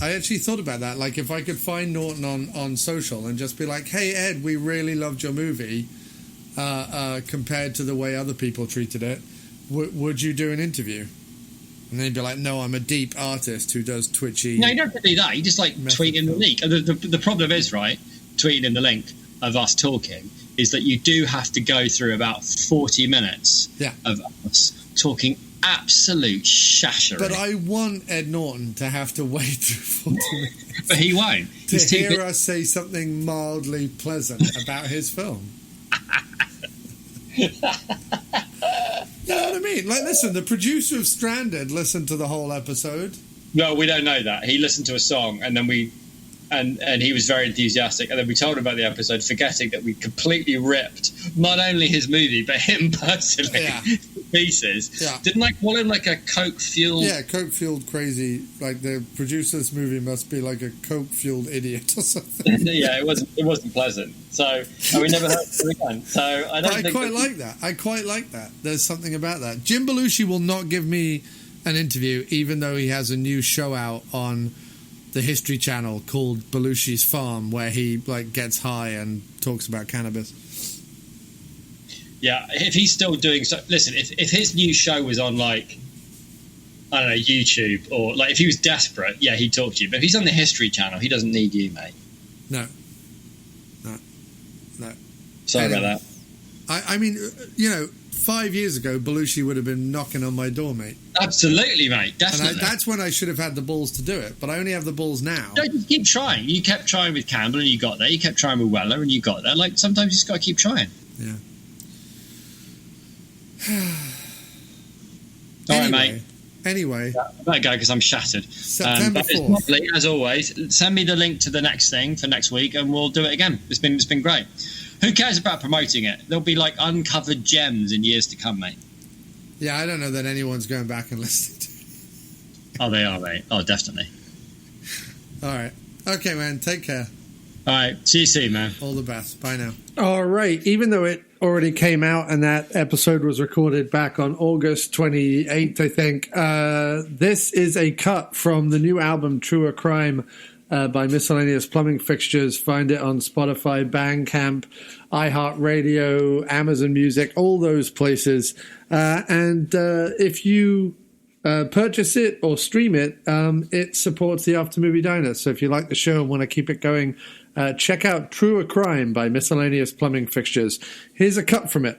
Like, if I could find Norton on social and just be like, "Hey, Ed, we really loved your movie. Compared to the way other people treated it, would you do an interview?" And they'd be like, "No, I'm a deep artist who does twitchy." No, you don't have to do that. You just tweet in the link. The problem is, right, tweeting in the link of us talking is that you do have to go through about 40 minutes of us talking absolute shashery. But I want Ed Norton to have to wait through 40 minutes. But he won't. To hear us say something mildly pleasant about his film. You know what I mean? Like, listen, the producer of Stranded listened to the whole episode. No, we don't know that. He listened to a song, and then and he was very enthusiastic, and then we told him about the episode, forgetting that we completely ripped not only his movie but him personally to pieces. Yeah. Didn't I call him like a coke fueled? Yeah, coke fueled crazy. Like, the producer of this movie must be like a coke fueled idiot or something. Yeah, it wasn't pleasant. So, and we never heard from him again. So I quite like that. I quite like that. There's something about that. Jim Belushi will not give me an interview, even though he has a new show out on the History Channel called Belushi's Farm, where he gets high and talks about cannabis. Yeah, if he's still doing so, listen. If his new show was on I don't know, YouTube, or if he was desperate, yeah, he'd talk to you. But if he's on the History Channel, he doesn't need you, mate. No. Sorry about that. I mean, 5 years ago, Belushi would have been knocking on my door, mate. Absolutely, mate. Definitely. And that's when I should have had the balls to do it, but I only have the balls now. No, you keep trying. You kept trying with Campbell, and you got there. You kept trying with Weller, and you got there. Sometimes you just got to keep trying. Yeah. All right, mate. Anyway. I better go because I'm shattered. September 4th. It's lovely, as always. Send me the link to the next thing for next week, and we'll do it again. It's been great. Who cares about promoting it? There'll be uncovered gems in years to come, mate. Yeah, I don't know that anyone's going back and listening to it. Oh, they are, mate. Oh, definitely. All right. Okay, man. Take care. All right. See you soon, man. All the best. Bye now. All right. Even though it already came out, and that episode was recorded back on August 28th, I think. This is a cut from the new album, True or Crime, by Miscellaneous Plumbing Fixtures. Find it on Spotify, Bandcamp, iHeartRadio, Amazon Music, all those places. And if you purchase it or stream it, it supports the After Movie Diner. So if you like the show and want to keep it going, check out True or Crime by Miscellaneous Plumbing Fixtures. Here's a cut from it.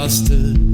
mustard